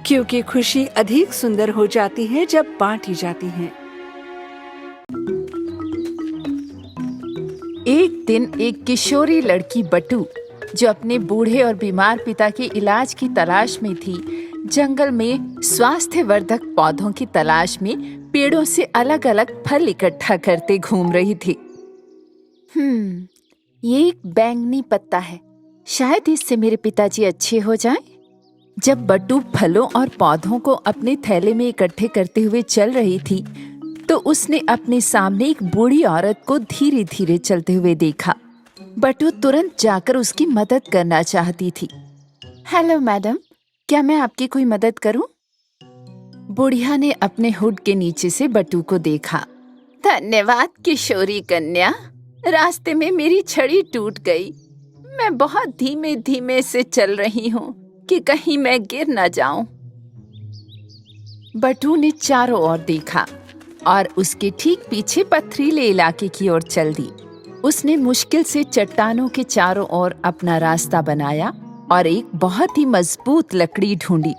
क्योंकि खुशी अधिक सुंदर हो जाती है जब बांटी जाती है। एक दिन एक किशोरी लड़की बटू, जो अपने बूढ़े और बीमार पिता के इलाज की तलाश में थी, जंगल में स्वास्थ्यवर्धक पौधों की तलाश में पेड़ों से अलग अलग फल इकट्ठा करते घूम रही थी। ये एक बैंगनी पत्ता है, शायद इससे मेरे पिताजी अच्छे हो जाएं। जब बटू फलों और पौधों को अपने थैले में इकट्ठे करते हुए चल रही थी, तो उसने अपने सामने एक बूढ़ी औरत को धीरे धीरे चलते हुए देखा। बटू तुरंत जाकर उसकी मदद करना चाहती थी। हेलो मैडम, क्या मैं आपकी कोई मदद करूं? बुढ़िया ने अपने हुड के नीचे से बटू को देखा। धन्यवाद किशोरी कन्या, रास्ते में मेरी छड़ी टूट गई। मैं बहुत धीमे धीमे से चल रही हूँ कि कहीं मैं गिर न जाऊं। बटू ने चारों ओर देखा और उसके ठीक पीछे पथरीले इलाके की ओर चल दी। उसने मुश्किल से चट्टानों के चारों ओर अपना रास्ता बनाया और एक बहुत ही मजबूत लकड़ी ढूंढी।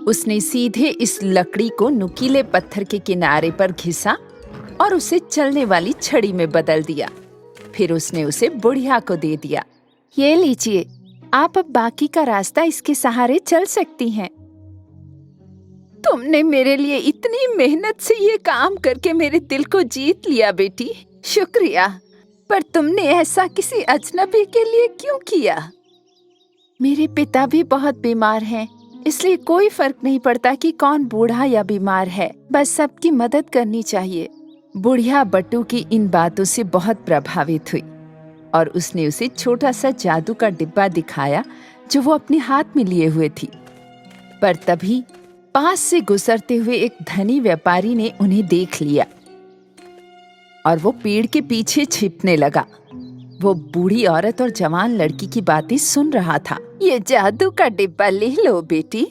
उसने सीधे इस लकड़ी को नुकीले पत्थर के किनारे पर घिसा और उसे चलने वाली छड़ी में बदल दिया। फिर उसने उसे बुढ़िया को दे दिया। ये लीजिए, आप अब बाकी का रास्ता इसके सहारे चल सकती हैं। तुमने मेरे लिए इतनी मेहनत से ये काम करके मेरे दिल को जीत लिया बेटी, शुक्रिया। पर तुमने ऐसा किसी अजनबी के लिए क्यों किया? मेरे पिता भी बहुत बीमार हैं, इसलिए कोई फर्क नहीं पड़ता कि कौन बूढ़ा या बीमार है, बस सबकी मदद करनी चाहिए। बुढ़िया बट्टू की इन बातों से बहुत प्रभावित हुई और उसने उसे छोटा सा जादू का डिब्बा दिखाया जो वो अपने हाथ में लिए हुए थी। पर तभी पास से गुजरते हुए एक धनी व्यापारी ने उन्हें देख लिया और वो पेड़ के पीछे छिपने लगा। वो बूढ़ी औरत और जवान लड़की की बातें सुन रहा था। ये जादू का डिब्बा ले लो बेटी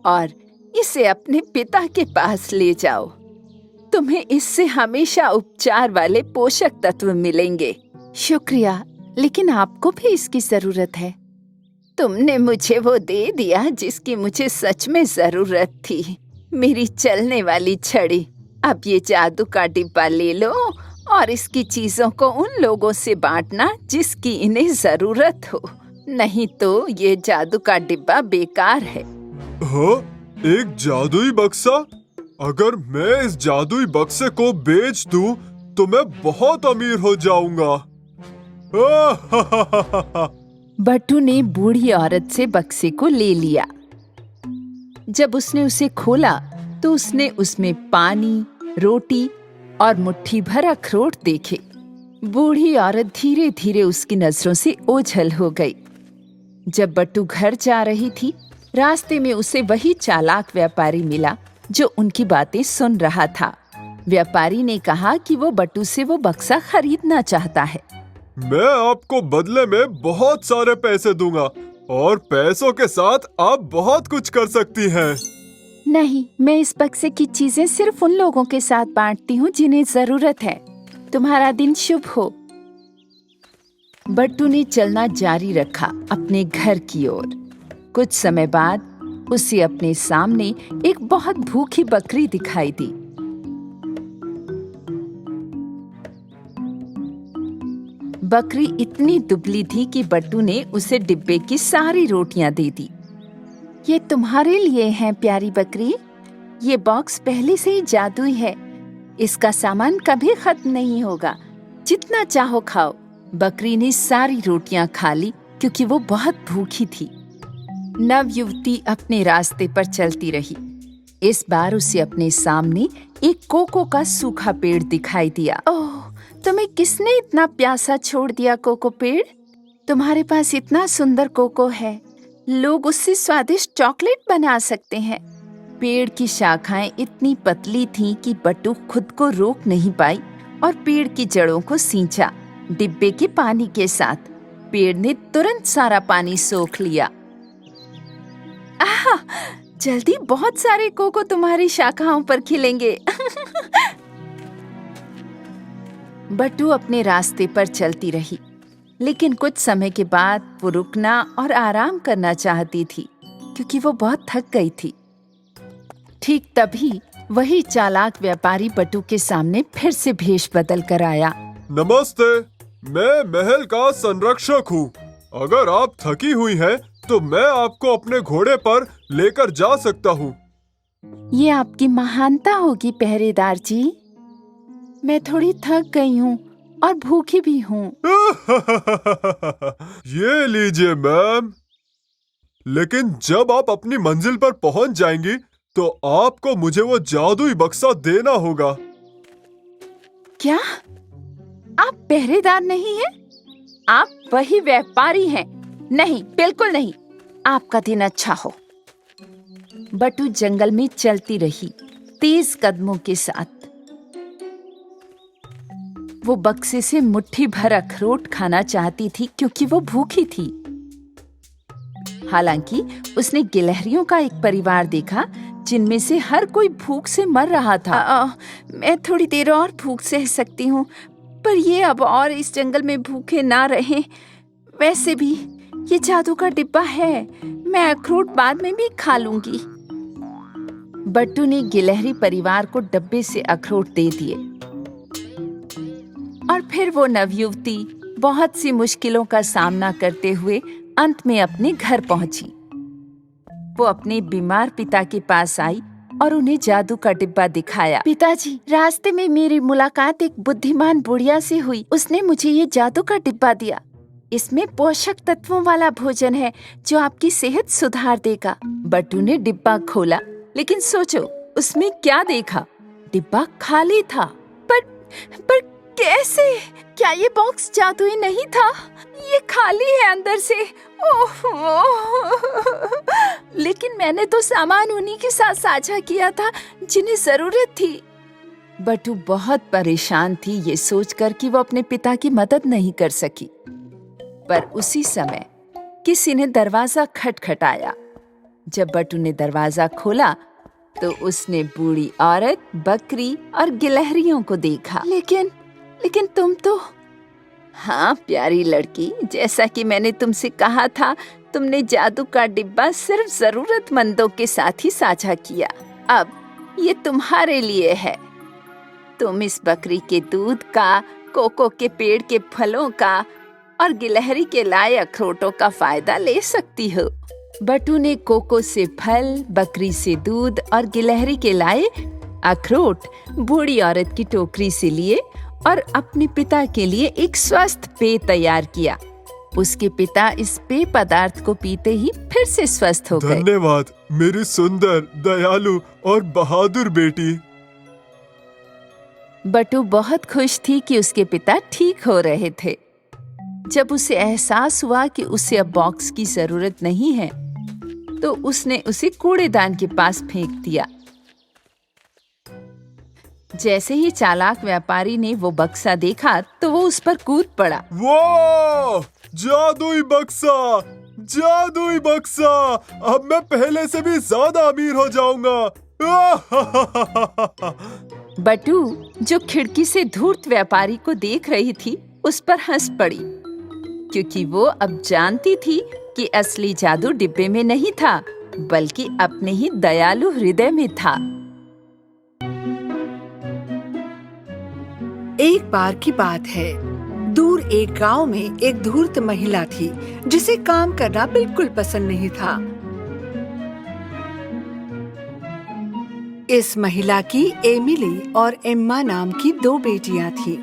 और इसे अपने पिता के पास ले जाओ। तुम्हें इससे हमेशा उपचार वाले पोषक तत्व मिलेंगे। शुक्रिया, लेकिन आपको भी इसकी जरूरत है। तुमने मुझे वो दे दिया जिसकी मुझे सच में जरूरत थी, मेरी चलने वाली छड़ी। अब ये जादू का डिब्बा ले लो और इसकी चीजों को उन लोगों से बांटना जिसकी इन्हें जरूरत हो, नहीं तो ये जादू का डिब्बा बेकार है। हाँ, एक जादुई बक्सा? अगर मैं इस जादुई बक्से को बेच दूं तो मैं बहुत अमीर हो जाऊंगा। बट्टू ने बूढ़ी औरत से बक्से को ले लिया। जब उसने उसे खोला तो उसने उसमें पानी, रोटी और मुट्ठी भर अखरोट देखे। बूढ़ी औरत धीरे धीरे उसकी नजरों से ओझल हो गई। जब बट्टू घर जा रही थी, रास्ते में उसे वही चालाक व्यापारी मिला जो उनकी बातें सुन रहा था। व्यापारी ने कहा कि वो बट्टू से वो बक्सा खरीदना चाहता है। मैं आपको बदले में बहुत सारे पैसे दूंगा और पैसों के साथ आप बहुत कुछ कर सकती हैं। नहीं, मैं इस बक्से की चीजें सिर्फ उन लोगों के साथ बांटती हूँ जिन्हें जरूरत है। तुम्हारा दिन शुभ हो। बट्टू ने चलना जारी रखा अपने घर की ओर। कुछ समय बाद उसे अपने सामने एक बहुत भूखी बकरी दिखाई दी। बकरी इतनी दुबली थी कि बट्टू ने उसे डिब्बे की सारी रोटियां दे दी। ये तुम्हारे लिए हैं प्यारी बकरी। ये बॉक्स पहले से ही जादुई है, इसका सामान कभी खत्म नहीं होगा, जितना चाहो खाओ। बकरी ने सारी रोटियां खा ली क्योंकि वो बहुत भूखी थी। नवयुवती अपने रास्ते पर चलती रही। इस बार उसे अपने सामने एक कोको का सूखा पेड़ दिखाई दिया। ओह, तुम्हें किसने इतना प्यासा छोड़ दिया कोको पेड़? तुम्हारे पास इतना सुंदर कोको है, लोग उससे स्वादिष्ट चॉकलेट बना सकते हैं। पेड़ की शाखाएं इतनी पतली थीं कि बट्टू खुद को रोक नहीं पाई और पेड़ की जड़ों को सींचा डिब्बे के पानी के साथ। पेड़ ने तुरंत सारा पानी सोख लिया। आहा, जल्दी बहुत सारे कोको तुम्हारी शाखाओं पर खिलेंगे। बट्टू अपने रास्ते पर चलती रही, लेकिन कुछ समय के बाद वो रुकना और आराम करना चाहती थी क्योंकि वो बहुत थक गई थी। ठीक तभी वही चालाक व्यापारी बट्टू के सामने फिर से भेष बदल कर आया। नमस्ते, मैं महल का संरक्षक हूँ। अगर आप थकी हुई हैं, तो मैं आपको अपने घोड़े पर लेकर जा सकता हूँ। ये आपकी महानता होगी पहरेदार जी। मैं थोड़ी थक गई हूँ और भूखी भी हूँ। ये लीजिए मैम। लेकिन जब आप अपनी मंजिल पर पहुँच जाएंगी, तो आपको मुझे वो जादुई बक्सा देना होगा। क्या? आप पहरेदार नहीं हैं? आप वही व्यापारी हैं? नहीं, बिल्कुल नहीं। आपका दिन अच्छा हो। बट्टू जंगल में चलती रही तेज कदमों के साथ। वो बक्से से मुट्ठी भर अखरोट खाना चाहती थी क्योंकि वो भूखी थी। हालांकि उसने गिलहरियों का एक परिवार देखा जिनमें से हर कोई भूख से मर रहा था। मैं थोड़ी देर और भूख सह सकती हूँ, पर ये अब और इस जंगल में भूखे ना रहें। वैसे भी ये जादू का डिब्बा है, मैं अखरोट बाद में भी खा लूंगी। बट्टू ने गिलहरी परिवार को डब्बे से अखरोट दे दिए और फिर वो नवयुवती बहुत सी मुश्किलों का सामना करते हुए अंत में अपने घर पहुंची। वो अपने बीमार पिता के पास आई और उन्हें जादू का डिब्बा दिखाया। पिताजी, रास्ते में मेरी मुलाकात एक बुद्धिमान बुढ़िया से हुई। उसने मुझे ये जादू का डिब्बा दिया। इसमें पोषक तत्वों वाला भोजन है जो आपकी सेहत सुधार देगा। बट्टू ने डिब्बा खोला, लेकिन सोचो उसमें क्या देखा? डिब्बा खाली था। पर कैसे? क्या ये बॉक्स जादुई नहीं था? ये खाली है अंदर से। लेकिन मैंने तो सामान उन्हीं के साथ साझा किया था जिन्हें जरूरत थी। बट्टू बहुत परेशान थी ये सोचकर कि वो अपने पिता की मदद नहीं कर सकी। पर उसी समय किसी ने दरवाजा खटखटाया। जब बट्टू ने दरवाजा खोला तो उसने बूढ़ी औरत, बकरी और गिलहरियों को देखा। लेकिन तुम तो... हाँ प्यारी लड़की, जैसा कि मैंने तुमसे कहा था, तुमने जादू का डिब्बा सिर्फ जरूरतमंदों के साथ ही साझा किया। अब ये तुम्हारे लिए है। तुम इस बकरी के दूध का, कोको के पेड़ के फलों का और गिलहरी के लाए अखरोटों का फायदा ले सकती हो। बट्टू ने कोको से फल, बकरी से दूध और गिलहरी के लाए अखरोट बूढ़ी औरत की टोकरी से लिए और अपने पिता के लिए एक स्वस्थ पेय तैयार किया। उसके पिता इस पेय पदार्थ को पीते ही फिर से स्वस्थ हो गए। धन्यवाद मेरी सुंदर, दयालु और बहादुर बेटी। बट्टू बहुत खुश थी कि उसके पिता ठीक हो रहे थे। जब उसे एहसास हुआ कि उसे अब बॉक्स की जरूरत नहीं है, तो उसने उसे कूड़ेदान के पास फेंक दिया। जैसे ही चालाक व्यापारी ने वो बक्सा देखा तो वो उस पर कूद पड़ा। वो जादुई बक्सा, जादुई बक्सा! अब मैं पहले से भी ज्यादा अमीर हो जाऊंगा। बट्टू, जो खिड़की से धूर्त व्यापारी को देख रही थी, उस पर हंस पड़ी, क्योंकि वो अब जानती थी कि असली जादू डिब्बे में नहीं था, बल्कि अपने ही दयालु हृदय में था। एक बार की बात है, दूर एक गांव में एक धूर्त महिला थी जिसे काम करना बिल्कुल पसंद नहीं था। इस महिला की एमिली और एम्मा नाम की 2 बेटियां थीं।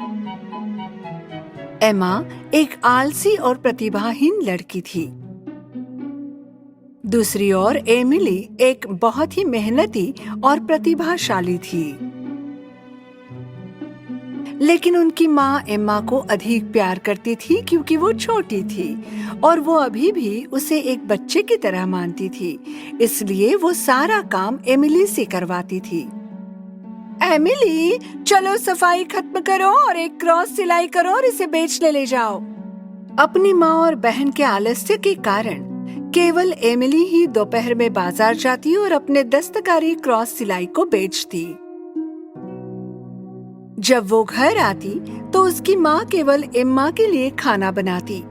एम्मा एक आलसी और प्रतिभाहीन लड़की थी। दूसरी ओर एमिली एक बहुत ही मेहनती और प्रतिभाशाली थी। लेकिन उनकी माँ एम्मा को अधिक प्यार करती थी क्योंकि वो छोटी थी और वो अभी भी उसे एक बच्चे की तरह मानती थी। इसलिए वो सारा काम एमिली से करवाती थी। एमिली, चलो सफाई खत्म करो और एक क्रॉस सिलाई करो और इसे बेचने ले जाओ। अपनी माँ और बहन के आलस्य के कारण केवल एमिली ही दोपहर में बाजार जाती और अपने दस्तकारी क्रॉस सिलाई को बेचती। जब वो घर आती तो उसकी माँ केवल एम्मा के लिए खाना बनाती।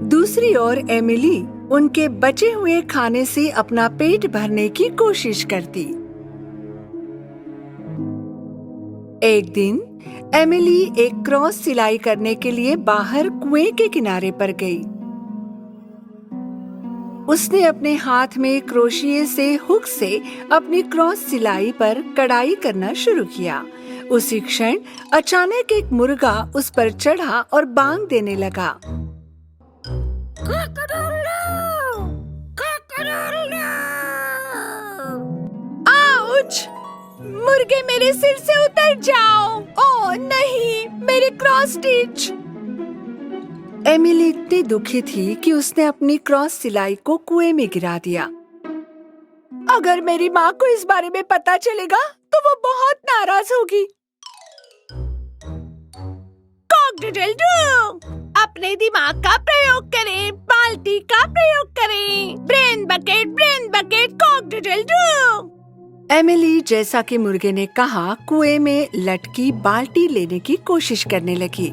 दूसरी ओर एमिली उनके बचे हुए खाने से अपना पेट भरने की कोशिश करती। एक दिन एमिली एक क्रॉस सिलाई करने के लिए बाहर कुएं के किनारे पर गई। उसने अपने हाथ में क्रोशिये से हुक से अपनी क्रॉस सिलाई पर कढ़ाई करना शुरू किया। उसी क्षण अचानक एक मुर्गा उस पर चढ़ा और बांग देने लगा। आउच! मुर्गे, मेरे सिर से उतर जाओ! ओह नहीं, मेरी क्रॉस स्टिच! एमिली इतनी दुखी थी कि उसने अपनी क्रॉस सिलाई को कुएं में गिरा दिया। अगर मेरी माँ को इस बारे में पता चलेगा तो वो बहुत नाराज होगी। अपने दिमाग का प्रयोग करें, बाल्टी का प्रयोग करें, ब्रेन बकेट, कॉक-डिडल-डू। एमिली, जैसा कि मुर्गे ने कहा, कुएं में लटकी बाल्टी लेने की कोशिश करने लगी।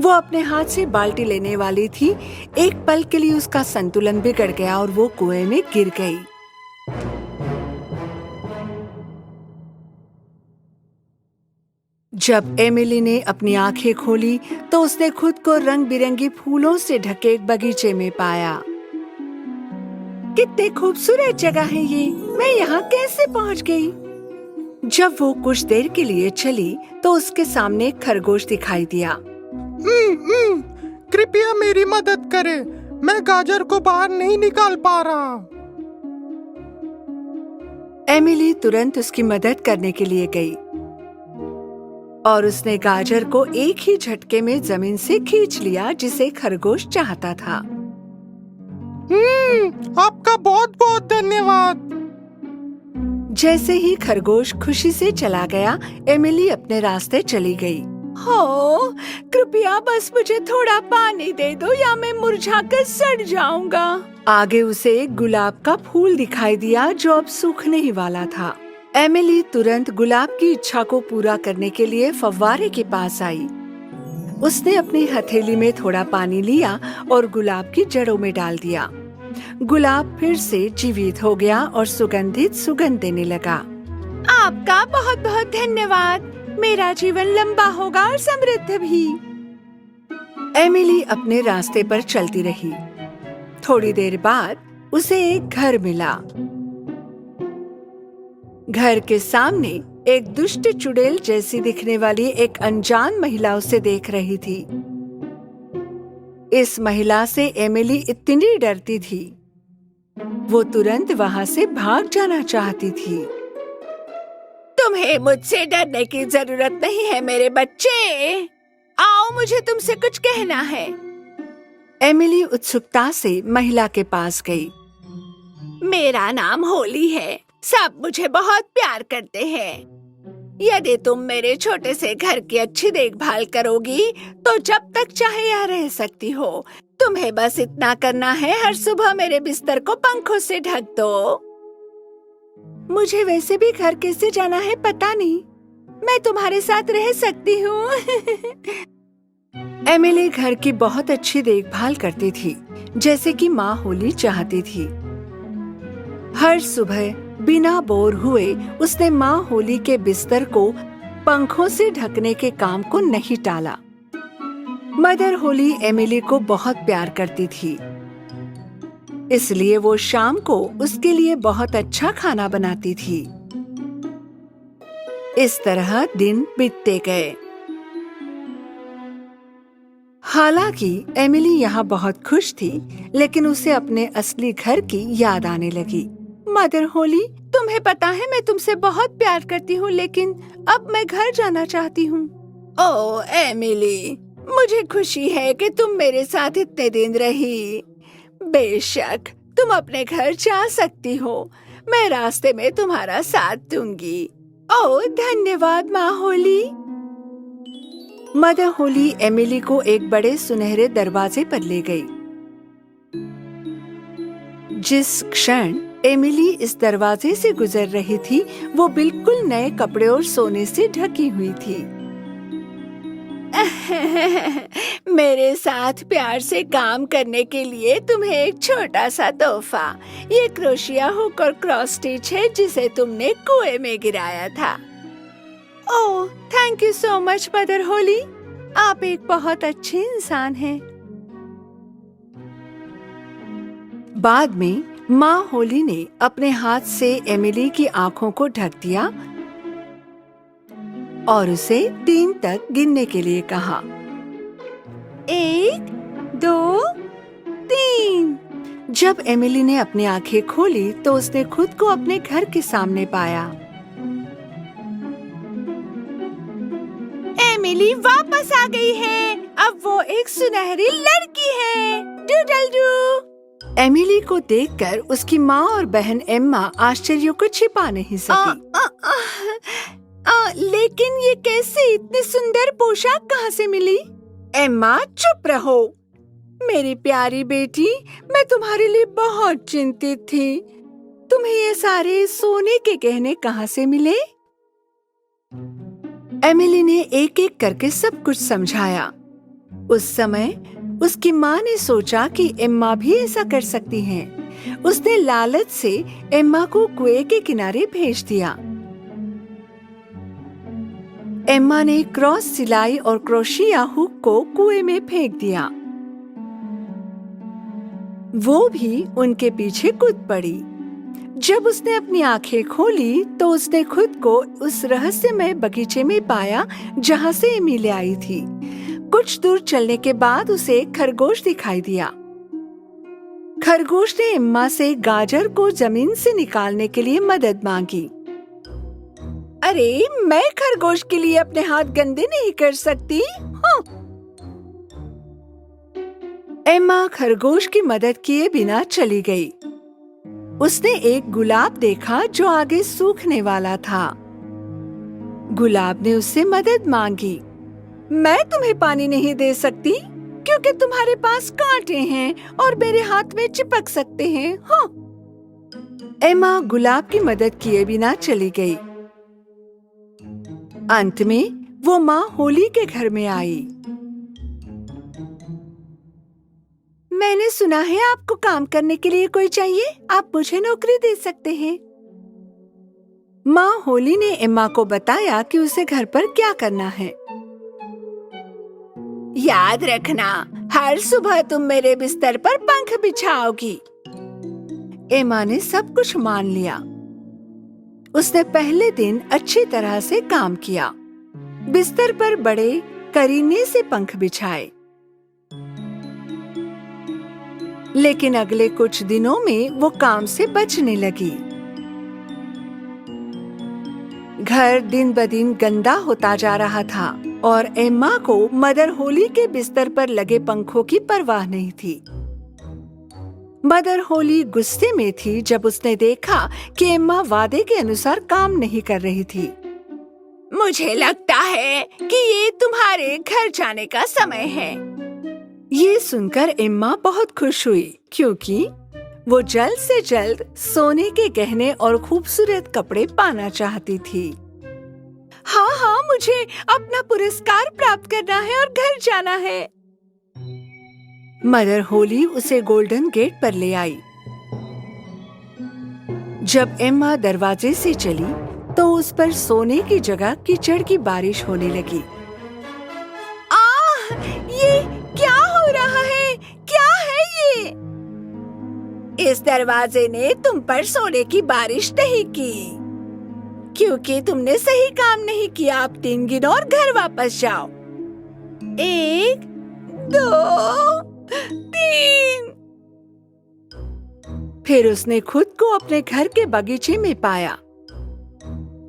वो अपने हाथ से बाल्टी लेने वाली थी। एक पल के लिए उसका संतुलन बिगड़ गया और वो कुएं में गिर गई। जब एमिली ने अपनी आंखें खोली तो उसने खुद को रंग बिरंगी फूलों से ढके एक बगीचे में पाया। कितनी खूबसूरत जगह है ये, मैं यहाँ कैसे पहुँच गई? जब वो कुछ देर के लिए चली तो उसके सामने एक खरगोश दिखाई दिया। कृपया मेरी मदद करें, मैं गाजर को बाहर नहीं निकाल पा रहा। एमिली तुरंत उसकी मदद करने के लिए गई और उसने गाजर को एक ही झटके में जमीन से खींच लिया जिसे खरगोश चाहता था। आपका बहुत बहुत धन्यवाद। जैसे ही खरगोश खुशी से चला गया, एमिली अपने रास्ते चली गई। हो, कृपया बस मुझे थोड़ा पानी दे दो या मैं मुरझाकर सड़ जाऊंगा। आगे उसे एक गुलाब का फूल दिखाई दिया जो अब सूखने ही वाला था। एमिली तुरंत गुलाब की इच्छा को पूरा करने के लिए फव्वारे के पास आई। उसने अपनी हथेली में थोड़ा पानी लिया और गुलाब की जड़ों में डाल दिया। गुलाब फिर से जीवित हो गया और सुगंधित सुगंध देने लगा। आपका बहुत बहुत धन्यवाद। मेरा जीवन लंबा होगा और समृद्ध भी। एमिली अपने रास्ते पर चलती रही। थोड़ी देर बाद उसे एक घर मिला। घर के सामने एक दुष्ट चुड़ैल जैसी दिखने वाली एक अनजान महिला उसे देख रही थी। इस महिला से एमिली इतनी डरती थी, वो तुरंत वहां से भाग जाना चाहती थी। तुम्हें मुझसे डरने की जरूरत नहीं है मेरे बच्चे। आओ, मुझे तुमसे कुछ कहना है। एमिली उत्सुकता से महिला के पास गई। मेरा नाम होली है। सब मुझे बहुत प्यार करते हैं। यदि तुम मेरे छोटे से घर की अच्छी देखभाल करोगी तो जब तक चाहे यहाँ रह सकती हो। तुम्हें बस इतना करना है, हर सुबह मेरे बिस्तर को पंखों से ढक दो। मुझे वैसे भी घर कैसे जाना है पता नहीं। मैं तुम्हारे साथ रह सकती हूँ। एमिली घर की बहुत अच्छी देखभाल करती थी, जैसे कि माँ होली चाहती थी। हर सुबह बिना बोर हुए उसने माँ होली के बिस्तर को पंखों से ढकने के काम को नहीं टाला। मदर होली एमिली को बहुत प्यार करती थी, इसलिए वो शाम को उसके लिए बहुत अच्छा खाना बनाती थी। इस तरह दिन बीतते गए। हालांकि एमिली यहाँ बहुत खुश थी, लेकिन उसे अपने असली घर की याद आने लगी। मदर होली, तुम्हें पता है मैं तुमसे बहुत प्यार करती हूँ, लेकिन अब मैं घर जाना चाहती हूँ। ओह एमिली, मुझे खुशी है कि तुम मेरे साथ इतने दिन रही। बेशक तुम अपने घर जा सकती हो। मैं रास्ते में तुम्हारा साथ दूंगी। ओह धन्यवाद माँ होली। मदर होली एमिली को एक बड़े सुनहरे दरवाजे पर ले गई। जिस क्षण एमिली इस दरवाजे से गुजर रही थी, वो बिल्कुल नए कपड़े और सोने से ढकी हुई थी। मेरे साथ प्यार से काम करने के लिए तुम्हें एक छोटा सा तोहफा। ये क्रोशिया हुक और क्रॉस स्टिच है जिसे तुमने कुएं में गिराया था। Oh thank you so much mother Holi, आप एक बहुत अच्छे इंसान हैं। बाद में माँ होली ने अपने हाथ से एमिली की आंखों को ढक दिया और उसे 3 तक गिनने के लिए कहा। 1, 2, 3। जब एमिली ने अपनी आंखें खोली तो उसने खुद को अपने घर के सामने पाया। एमिली वापस आ गई है। अब वो एक सुनहरी लड़की है। Doodle do. एमिली को देखकर उसकी माँ और बहन एम्मा आश्चर्य को छिपा नहीं सकी। लेकिन ये कैसे, इतनी सुंदर पोशाक कहाँ से मिली? एम्मा चुप रहो। मेरी प्यारी बेटी, मैं तुम्हारे लिए बहुत चिंतित थी। तुम्हें ये सारे सोने के गहने कहाँ से मिले? एमिली ने एक एक करके सब कुछ समझाया। उस समय उसकी माँ ने सोचा कि एम्मा भी ऐसा कर सकती हैं। उसने लालच से एम्मा को कुएं के किनारे भेज दिया। एम्मा ने क्रॉस सिलाई और क्रोशिया हुक को कुएं में फेंक दिया। वो भी उनके पीछे कूद पड़ी। जब उसने अपनी आंखें खोली तो उसने खुद को उस रहस्यमय बगीचे में पाया जहाँ से एमिली आई थी। कुछ दूर चलने के बाद उसे एक खरगोश दिखाई दिया। खरगोश ने एम्मा से गाजर को जमीन से निकालने के लिए मदद मांगी। अरे, मैं खरगोश के लिए अपने हाथ गंदे नहीं कर सकती। हाँ। एम्मा खरगोश की मदद किए बिना चली गई। उसने एक गुलाब देखा जो आगे सूखने वाला था। गुलाब ने उससे मदद मांगी। मैं तुम्हें पानी नहीं दे सकती क्योंकि तुम्हारे पास कांटे हैं और मेरे हाथ में चिपक सकते हैं। हाँ। एम्मा गुलाब की मदद किए बिना चली गई। अंत में वो माँ होली के घर में आई। मैंने सुना है आपको काम करने के लिए कोई चाहिए, आप मुझे नौकरी दे सकते हैं। माँ होली ने एम्मा को बताया कि उसे घर पर क्या करना है। याद रखना, हर सुबह तुम मेरे बिस्तर पर पंख बिछाओगी। एम्मा ने सब कुछ मान लिया। उसने पहले दिन अच्छी तरह से काम किया। बिस्तर पर बड़े करीने से पंख बिछाए। लेकिन अगले कुछ दिनों में वो काम से बचने लगी। घर दिन ब दिन गंदा होता जा रहा था और एम्मा को मदर होली के बिस्तर पर लगे पंखों की परवाह नहीं थी। मदर होली गुस्से में थी जब उसने देखा कि एम्मा वादे के अनुसार काम नहीं कर रही थी। मुझे लगता है कि ये तुम्हारे घर जाने का समय है। ये सुनकर एम्मा बहुत खुश हुई क्योंकि वो जल्द से जल्द सोने के गहने और खूबसूरत कपड़े पाना चाहती थी। हाँ, मुझे अपना पुरस्कार प्राप्त करना है और घर जाना है। मदर होली उसे गोल्डन गेट पर ले आई। जब एम्मा दरवाजे से चली तो उस पर सोने की जगह कीचड़ की बारिश होने लगी। ये क्या हो रहा है? क्या है ये? इस दरवाजे ने तुम पर सोने की बारिश नहीं की क्योंकि तुमने सही काम नहीं किया। अब 3 गिनो और घर वापस जाओ। 1, 2, 3। फिर उसने खुद को अपने घर के बगीचे में पाया।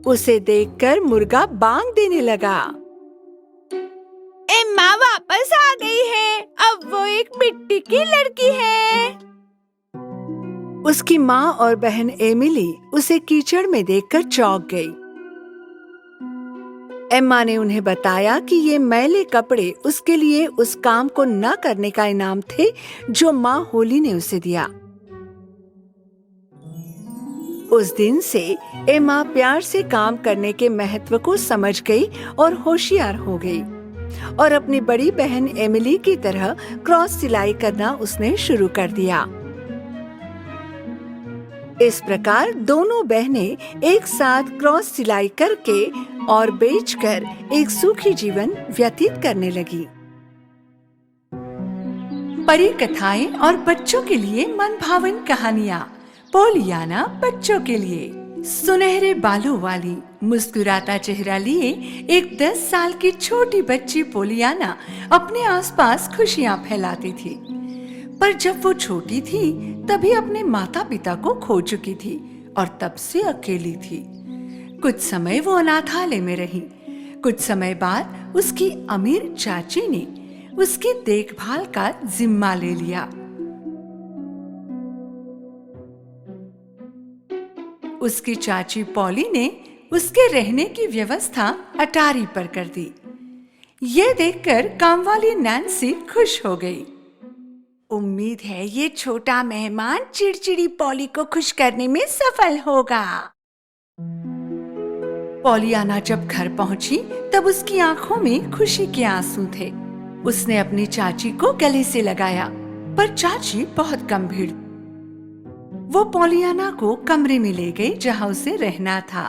उसे देखकर मुर्गा बांग देने लगा। एम्मा वापस आ गई है। अब वो एक मिट्टी की लड़की है। उसकी माँ और बहन एमिली उसे कीचड़ में देखकर चौंक गई। एम्मा ने उन्हें बताया कि ये मैले कपड़े उसके लिए उस काम को न करने का इनाम थे जो माँ होली ने उसे दिया। उस दिन से एम्मा प्यार से काम करने के महत्व को समझ गई और होशियार हो गई और अपनी बड़ी बहन एमिली की तरह क्रॉस सिलाई करना उसने शुरू कर दिया। इस प्रकार दोनों बहनें एक साथ क्रॉस सिलाई करके और बेचकर एक सुखी जीवन व्यतीत करने लगी। परी कथाएं और बच्चों के लिए मनभावन कहानियाँ। पोलियाना बच्चों के लिए। सुनहरे बालों वाली मुस्कुराता चेहरा लिए एक 10 साल की छोटी बच्ची पोलियाना अपने आसपास खुशियाँ फैलाती थी। पर जब वो छोटी थी तभी अपने माता पिता को खो चुकी थी और तब से अकेली थी। कुछ समय वो अनाथालय में रही। कुछ समय बाद उसकी अमीर चाची ने उसकी देखभाल का जिम्मा ले लिया। उसकी चाची पॉली ने उसके रहने की व्यवस्था अटारी पर कर दी। ये देखकर कामवाली नैन्सी खुश हो गई। उम्मीद है ये छोटा मेहमान चिड़चिड़ी पॉली को खुश करने में सफल होगा। पॉलियाना जब घर पहुंची तब उसकी आंखों में खुशी के आंसू थे। उसने अपनी चाची को गले से लगाया, पर चाची बहुत गंभीर। वो पॉलियाना को कमरे में ले गई जहां उसे रहना था।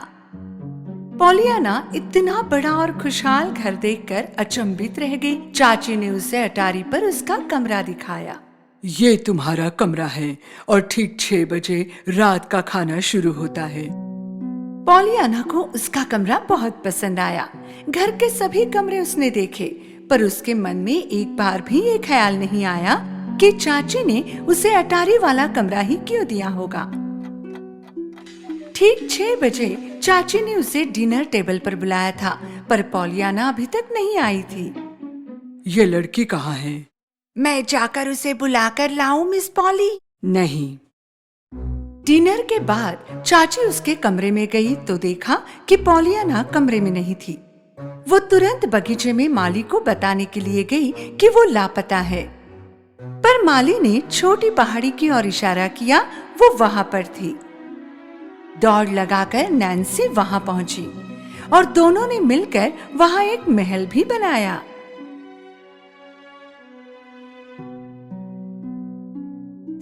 पॉलियाना इतना बड़ा और खुशहाल घर देखकर अचंभित रह गई। चाची ने उसे अटारी पर उसका कमरा दिखाया। ये तुम्हारा कमरा है और ठीक 6 बजे रात का खाना शुरू होता है। पॉलियाना को उसका कमरा बहुत पसंद आया। घर के सभी कमरे उसने देखे पर उसके मन में एक बार भी ये ख्याल नहीं आया कि चाची ने उसे अटारी वाला कमरा ही क्यों दिया होगा। ठीक 6 बजे चाची ने उसे डिनर टेबल पर बुलाया था, पर पॉलियाना अभी तक नहीं आई थी। ये लड़की कहाँ है? मैं जाकर उसे बुलाकर लाऊं मिस पॉली? नहीं। डिनर के बाद चाची उसके कमरे में गई तो देखा कि पॉलियाना कमरे में नहीं थी। वो तुरंत बगीचे में माली को बताने के लिए गई कि वो लापता है, पर माली ने छोटी पहाड़ी की ओर इशारा किया, वो वहां पर थी। दौड़ लगाकर नैन्सी वहां पहुंची और दोनों ने मिलकर वहां एक महल भी बनाया।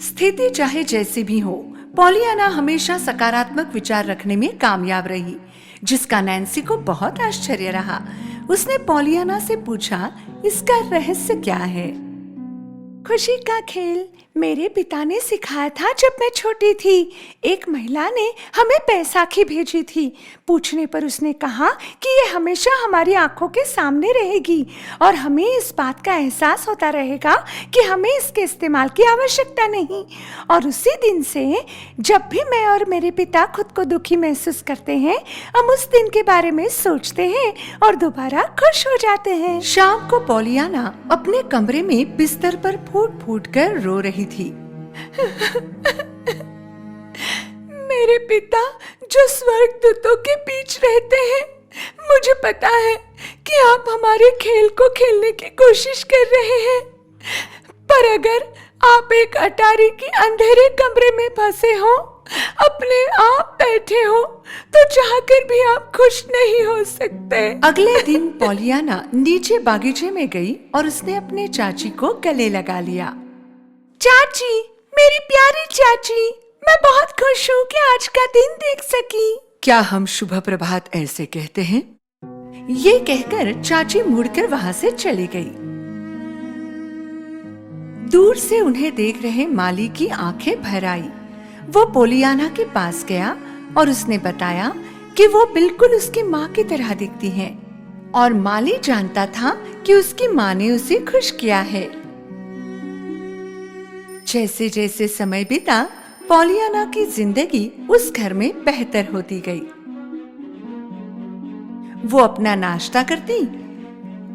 स्थिति चाहे जैसी भी हो, पॉलियाना हमेशा सकारात्मक विचार रखने में कामयाब रही, जिसका नैन्सी को बहुत आश्चर्य रहा। उसने पॉलियाना से पूछा, इसका रहस्य क्या है? खुशी का खेल मेरे पिता ने सिखाया था जब मैं छोटी थी। एक महिला ने हमें बैसाखी भेजी थी। पूछने पर उसने कहा कि ये हमेशा हमारी आंखों के सामने रहेगी और हमें इस बात का एहसास होता रहेगा कि हमें इसके इस्तेमाल की आवश्यकता नहीं। और उसी दिन से जब भी मैं और मेरे पिता खुद को दुखी महसूस करते हैं, हम उस दिन के बारे में सोचते हैं और दोबारा खुश हो जाते हैं। शाम को पॉलियाना अपने कमरे में बिस्तर पर फूट फूट कर रो रही थी। मेरे पिता जो स्वर्गदूतों के बीच रहते हैं, मुझे पता है कि आप हमारे खेल को खेलने की कोशिश कर रहे हैं, पर अगर आप एक अटारी की अंधेरे कमरे में फंसे हो, अपने आप बैठे हो, तो चाहकर भी आप खुश नहीं हो सकते। अगले दिन पॉलियाना नीचे बागीचे में गई और उसने अपने चाची को गले लगा लिया। चाची, मेरी प्यारी चाची, मैं बहुत खुश हूँ कि आज का दिन देख सकी। क्या हम शुभ प्रभात ऐसे कहते हैं? ये कहकर चाची मुड़कर वहां से चली गई। दूर से उन्हें देख रहे माली की आंखें भर आई। वो पॉलियाना के पास गया और उसने बताया कि वो बिल्कुल उसकी माँ की तरह दिखती हैं और माली जानता था कि उसकी माँ ने उसे खुश किया है। जैसे जैसे समय बीता, पॉलियाना की जिंदगी उस घर में बेहतर होती गई। वो अपना नाश्ता करती,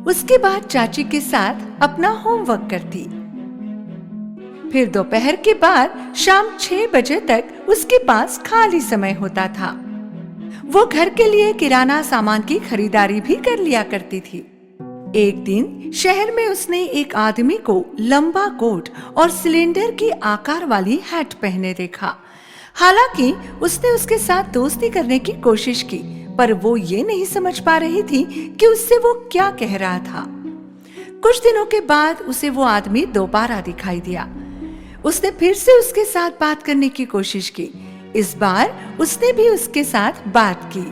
उसके बाद चाची के साथ अपना होमवर्क करती। फिर दोपहर के बाद शाम 6 बजे तक उसके पास खाली समय होता था। वो घर के लिए किराना सामान की खरीदारी भी कर लिया करती थी। एक दिन शहर में उसने एक आदमी को लंबा कोट और सिलेंडर की आकार वाली हैट पहने देखा। हालांकि उसने उसके साथ दोस्ती करने की कोशिश की, पर वो ये नहीं समझ पा रही थी कि उससे वो क्या कह रहा था। कुछ दिनों के बाद उसे वो आदमी दोबारा दिखाई दिया। उसने फिर से उसके साथ बात करने की कोशिश की। इस बार उसने भी उसके साथ बात की।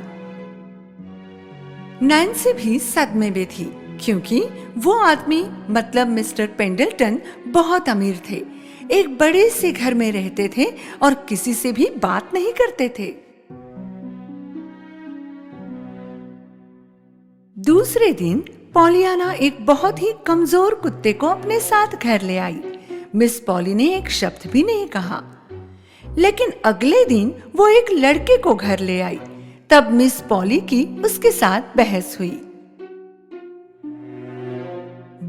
नैन्सी भी सदमे में थी, क्योंकि वो आदमी मतलब मिस्टर पेंडल्टन बहुत अमीर थे, एक बड़े से घर में रहते थे और किसी से भी बात नहीं करते थे। दूसरे दिन पॉलियाना एक बहुत ही कमजोर कुत्ते को अपने साथ घर ले आई। मिस पॉली ने एक शब्द भी नहीं कहा, लेकिन अगले दिन वो एक लड़के को घर ले आई। तब मिस पॉली की उसके साथ बहस हुई।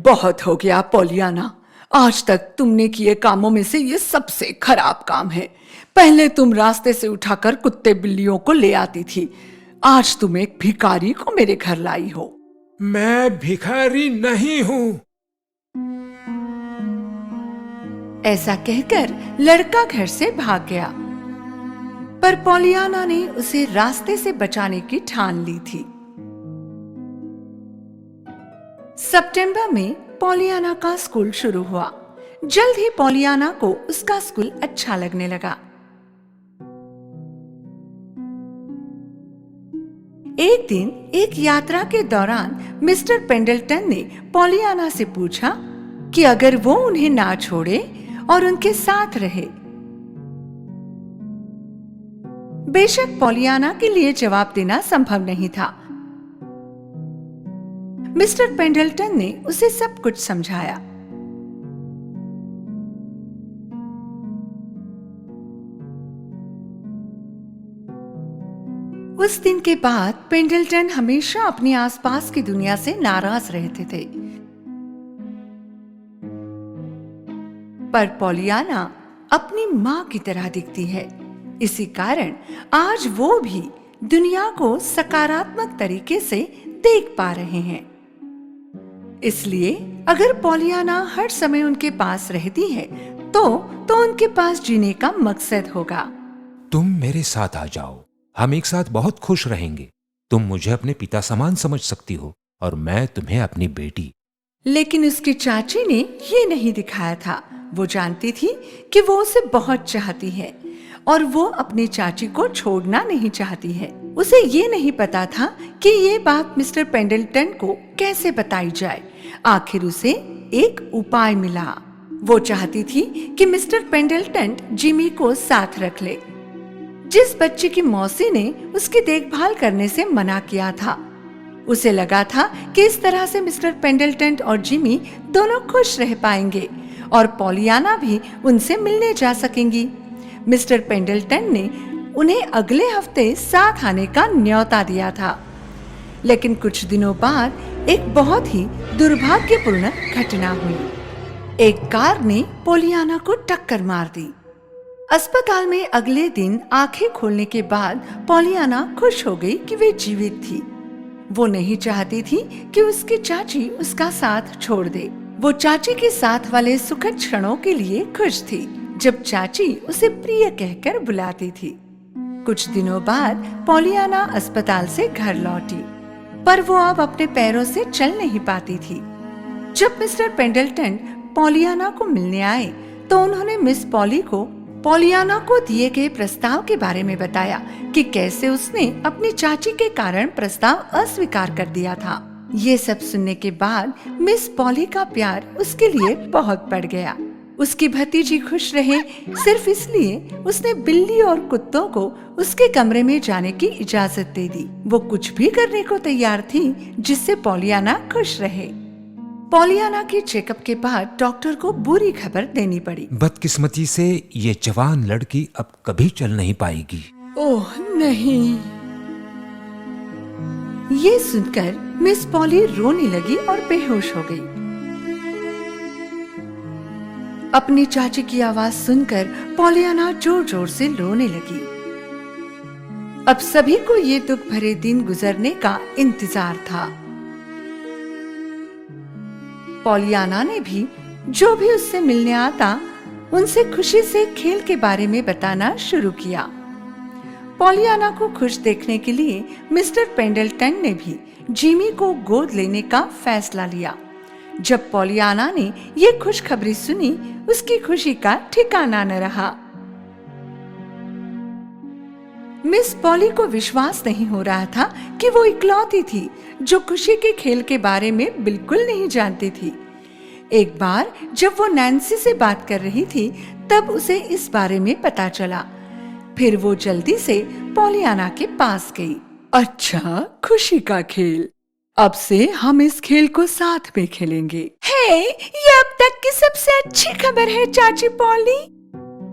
बहुत हो गया पॉलियाना, आज तक तुमने किए कामों में से ये सबसे खराब काम है। पहले तुम रास्ते से उठाकर कुत्ते बिल्लियों को ले आती थी, आज तुम एक भिखारी को मेरे घर लाई हो। मैं भिखारी नहीं हूँ। ऐसा कहकर लड़का घर से भाग गया, पर पॉलियाना ने उसे रास्ते से बचाने की ठान ली थी। सितंबर में पॉलियाना का स्कूल शुरू हुआ। जल्द ही पॉलियाना को उसका स्कूल अच्छा लगने लगा। एक दिन एक यात्रा के दौरान मिस्टर पेंडल्टन ने पॉलियाना से पूछा कि अगर वो उन्हें ना छोड़े और उनके साथ रहे। बेशक पॉलियाना के लिए जवाब देना संभव नहीं था। मिस्टर पेंडल्टन ने उसे सब कुछ समझाया। उस दिन के बाद पेंडल्टन हमेशा अपने आसपास की दुनिया से नाराज रहते थे, पर पॉलियाना अपनी माँ की तरह दिखती है। इसी कारण आज वो भी दुनिया को सकारात्मक तरीके से देख पा रहे हैं। इसलिए अगर पॉलियाना हर समय उनके पास रहती है तो उनके पास जीने का मकसद होगा। तुम मेरे साथ आ जाओ, हम एक साथ बहुत खुश रहेंगे। तुम मुझे अपने पिता समान समझ सकती हो और मैं तुम्हें अपनी बेटी। लेकिन उसकी चाची ने ये नहीं दिखाया था। वो जानती थी कि वो उसे बहुत चाहती है और वो अपनी चाची को छोड़ना नहीं चाहती है। उसे ये नहीं पता था कि ये बात मिस्टर पेंडल्टन को कैसे बताई जाए। आखिर उसे एक उपाय मिला। वो चाहती थी कि मिस्टर पेंडल्टन जिमी को साथ रख ले, जिस बच्चे की मौसी ने उसकी देखभाल करने से मना किया था। उसे लगा था कि इस तरह से मिस्टर पेंडल्टन और जिमी दोनों खुश रह पाएंगे और पॉलियाना भी उनसे मिलने जा सकेंगी। मिस्टर पेंडल्टन ने उन्हें अगले हफ्ते साथ आने का न्योता दिया था। लेकिन कुछ दिनों बाद एक बहुत ही दुर्भाग्यपूर्ण घटना हुई। एक कार ने पॉलियाना को टक्कर मार दी। अस्पताल में अगले दिन आंखें खोलने के बाद पॉलियाना खुश हो गई कि वे जीवित थी। वो नहीं चाहती थी कि उसकी चाची उसका साथ छोड़ दे। वो चाची के साथ वाले सुखद क्षणों के लिए खुश थी, जब चाची उसे प्रिय कहकर बुलाती थी। कुछ दिनों बाद पॉलियाना अस्पताल से घर लौटी, पर वो अब अपने पैरों से चल नहीं पाती थी। जब मिस्टर पेंडल्टन पॉलियाना को मिलने आए तो उन्होंने मिस पॉली को पॉलियाना को दिए गए प्रस्ताव के बारे में बताया कि कैसे उसने अपनी चाची के कारण प्रस्ताव अस्वीकार कर दिया था। ये सब सुनने के बाद मिस पॉली का प्यार उसके लिए बहुत बढ़ गया। उसकी भतीजी खुश रहे सिर्फ इसलिए उसने बिल्ली और कुत्तों को उसके कमरे में जाने की इजाजत दे दी। वो कुछ भी करने को तैयार थी जिससे पॉलियाना खुश रहे। पॉलियाना के चेकअप के बाद डॉक्टर को बुरी खबर देनी पड़ी। बदकिस्मती से ये जवान लड़की अब कभी चल नहीं पाएगी। ओह नहीं। ये सुनकर मिस पॉली रोने लगी और बेहोश हो गई। अपनी चाची की आवाज सुनकर पॉलियाना जोर जोर से रोने लगी। अब सभी को ये दुख भरे दिन गुजरने का इंतजार था। पॉलियाना ने भी जो भी उससे मिलने आता उनसे खुशी से खेल के बारे में बताना शुरू किया। पॉलियाना को खुश देखने के लिए मिस्टर पेंडल्टन ने भी जिमी को गोद लेने का फैसला लिया। जब पॉलियाना ने ये खुशखबरी सुनी, उसकी खुशी का ठिकाना न रहा। मिस पॉली को विश्वास नहीं हो रहा था कि वो इकलौती थी जो खुशी के खेल के बारे में बिल्कुल नहीं जानती थी। एक बार जब वो नैन्सी से बात कर रही थी, तब उसे इस बारे में पता चला। फिर वो जल्दी से पॉलियाना के पास गई। अच्छा, खुशी का खेल। अब से हम इस खेल को साथ में खेलेंगे। हे, ये अब तक की सबसे अच्छी खबर है चाची पॉली।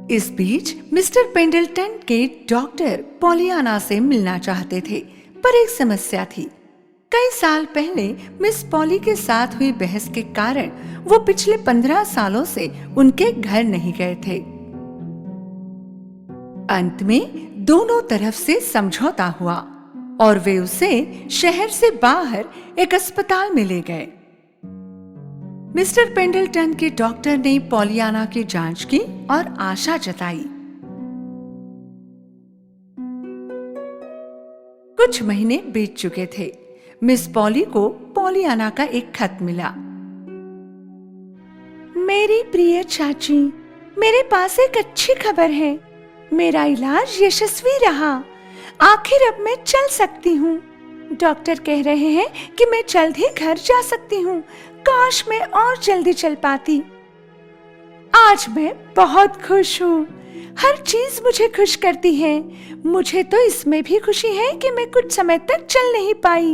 इस बीच मिस्टर पेंडल्टन के डॉक्टर पॉलियाना से मिलना चाहते थे, पर एक समस्या थी। कई साल पहले मिस पॉली के साथ हुई बहस के कारण वो पिछले 15 सालों से उनके घर नहीं गए थे। अंत में दोनों तरफ से समझौता हुआ और वे उसे शहर से बाहर एक अस्पताल में ले गए। मिस्टर पेंडल्टन के डॉक्टर ने पॉलियाना की जांच की और आशा जताई। कुछ महीने बीत चुके थे। मिस पॉली को पॉलियाना का एक खत मिला। मेरी प्रिय चाची, मेरे पास एक अच्छी खबर है। मेरा इलाज यशस्वी रहा। आखिर अब मैं चल सकती हूँ। डॉक्टर कह रहे हैं कि मैं जल्द ही घर जा सकती हूँ। काश मैं और जल्दी चल पाती। आज मैं बहुत खुश हूँ। हर चीज मुझे खुश करती है। मुझे तो इसमें भी खुशी है कि मैं कुछ समय तक चल नहीं पाई।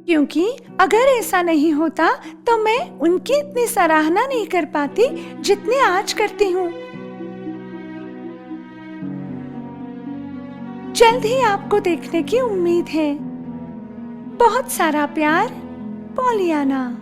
क्योंकि अगर ऐसा नहीं होता तो मैं उनकी इतनी सराहना नहीं कर पाती जितनी आज करती हूँ। जल्द ही आपको देखने की उम्मीद है। बहुत सारा प्यार, पॉलियाना।